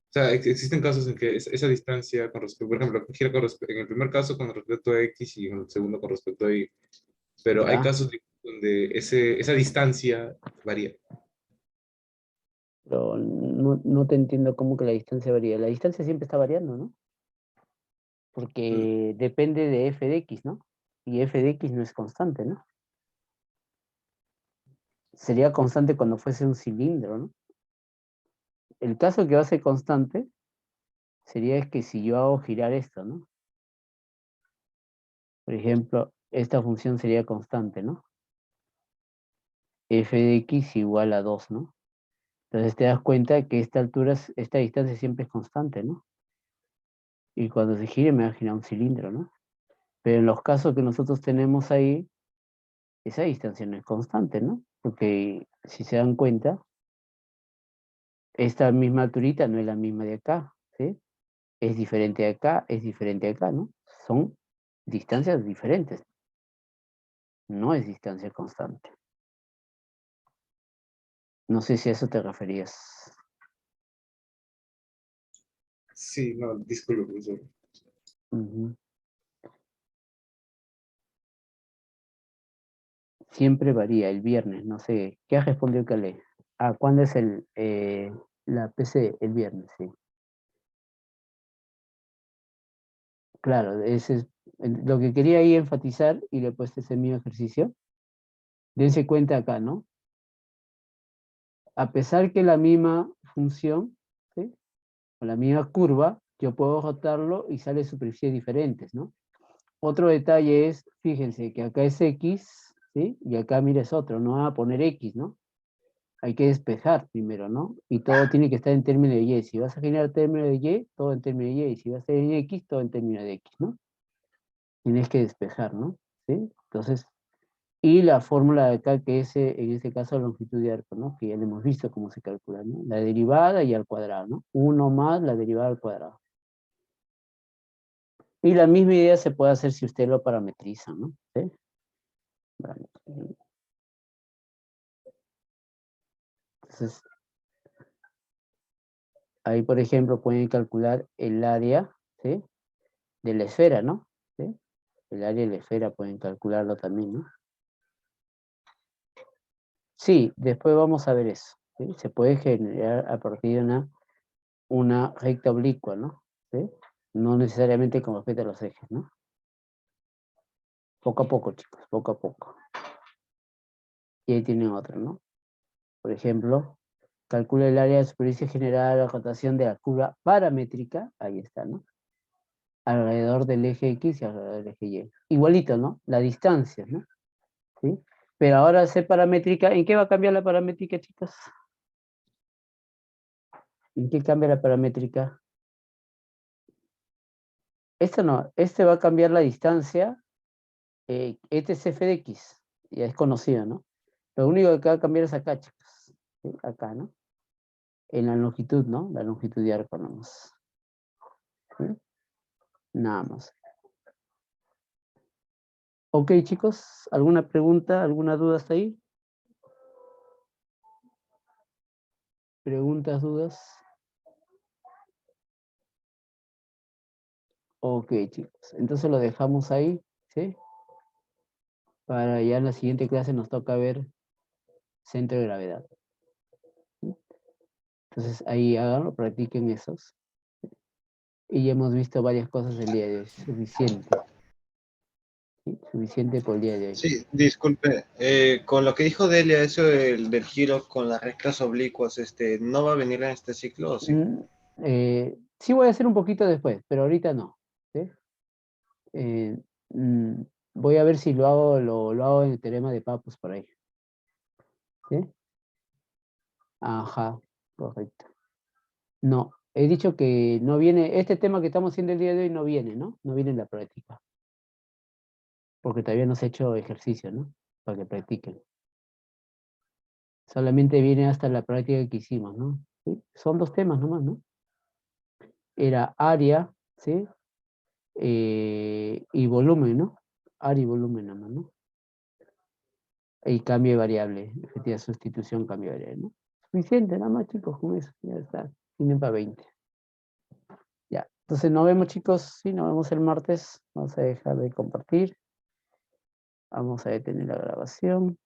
Speaker 2: O sea, existen casos en que esa distancia con respecto, por ejemplo, gira en el primer caso con respecto a X y en el segundo con respecto a Y. Pero hay
Speaker 1: Ya,
Speaker 2: casos donde esa distancia varía.
Speaker 1: pero no te entiendo cómo que la distancia varía. La distancia siempre está variando, ¿no? Porque depende de f de x, ¿no? Y f de x no es constante, ¿no? Sería constante cuando fuese un cilindro, ¿no? El caso que va a ser constante sería que si yo hago girar esto, ¿no? Por ejemplo, esta función sería constante, ¿no? F de x igual a 2, ¿no? Entonces te das cuenta que esta altura, esta distancia siempre es constante, ¿no? Y cuando se gire me va a girar un cilindro, ¿no? Pero en los casos que nosotros tenemos ahí, esa distancia no es constante, ¿no? Porque si se dan cuenta, esta misma alturita no es la misma de acá, ¿sí? Es diferente de acá, es diferente de acá, ¿no? Son distancias diferentes. No es distancia constante. No sé si a eso te referías.
Speaker 2: Sí, no, disculpe, profesor.
Speaker 1: Ujú. Siempre varía el viernes, no sé. ¿Qué has respondido, Calé? Ah, ¿cuándo es la PC? El viernes, sí. Claro, ese es lo que quería ahí enfatizar y le he puesto ese mismo ejercicio. Dense cuenta acá, ¿no? A pesar que la misma función, ¿sí? O la misma curva, yo puedo rotarlo y sale superficies diferentes, ¿no? Otro detalle es, fíjense que acá es X, ¿sí? Y acá, mira, es otro, no va a poner X, ¿no? Hay que despejar primero, ¿no? Y todo tiene que estar en términos de Y. Si vas a generar términos de Y, todo en términos de Y. Y si vas a tener X, todo en términos de X, ¿no? Tienes que despejar, ¿no? ¿Sí? Entonces, y la fórmula de acá, que es en este caso la longitud de arco, ¿no? Que ya le hemos visto cómo se calcula, ¿no? La derivada y al cuadrado, ¿no? 1 más la derivada al cuadrado. Y la misma idea se puede hacer si usted lo parametriza, ¿no? ¿Sí? Vale. Entonces, ahí, por ejemplo, pueden calcular el área, ¿sí? De la esfera, ¿no? ¿Sí? El área de la esfera pueden calcularlo también, ¿no? Sí, después vamos a ver eso, ¿sí? Se puede generar a partir de una recta oblicua, ¿no? ¿Sí? No necesariamente con respecto a los ejes, ¿no? Poco a poco, chicos, poco a poco. Y ahí tienen otro, ¿no? Por ejemplo, calcula el área de superficie generada de la rotación de la curva paramétrica, ahí está, ¿no? Alrededor del eje X y alrededor del eje Y. Igualito, ¿no? La distancia, ¿no? ¿Sí? Pero ahora ser paramétrica, ¿en qué va a cambiar la paramétrica, chicos? ¿En qué cambia la paramétrica? Esto no, este va a cambiar la distancia, este es f de x, ya es conocido, ¿no? Lo único que va a cambiar es acá, chicos, ¿sí? Acá, ¿no? En la longitud, ¿no? La longitud de arco nomás. ¿Sí? Nada más. Ok, chicos, ¿alguna pregunta, alguna duda hasta ahí? ¿Preguntas, dudas? Ok, chicos, entonces lo dejamos ahí, ¿sí? Para ya en la siguiente clase nos toca ver centro de gravedad. ¿Sí? Entonces ahí háganlo, practiquen esos. Y ya hemos visto varias cosas el día de hoy, suficiente. ¿sí? Suficiente por el día de hoy.
Speaker 3: Sí, disculpe, con lo que dijo Delia, eso del giro con las rectas oblicuas, ¿no va a venir en este ciclo o sí?
Speaker 1: Sí voy a hacer un poquito después, pero ahorita no. ¿Sí? Eh, mm, voy a ver si lo hago en el teorema de Pappus por ahí. ¿Sí? Ajá, correcto. No, he dicho que no viene, este tema que estamos haciendo el día de hoy no viene, ¿no? No viene en la práctica. Porque todavía no se ha hecho ejercicio, ¿no? Para que practiquen. Solamente viene hasta la práctica que hicimos, ¿no? ¿Sí? Son 2 temas nomás, ¿no? Era área, ¿sí? Y volumen, ¿no? Área y volumen nomás, ¿no? Y cambio de variable, efectiva sustitución, cambio de variable, ¿no? Suficiente, nada más, chicos, con eso, ya está. Tienen para 20. Ya, entonces nos vemos, chicos, sí, nos vemos el martes. Vamos a dejar de compartir. Vamos a detener la grabación.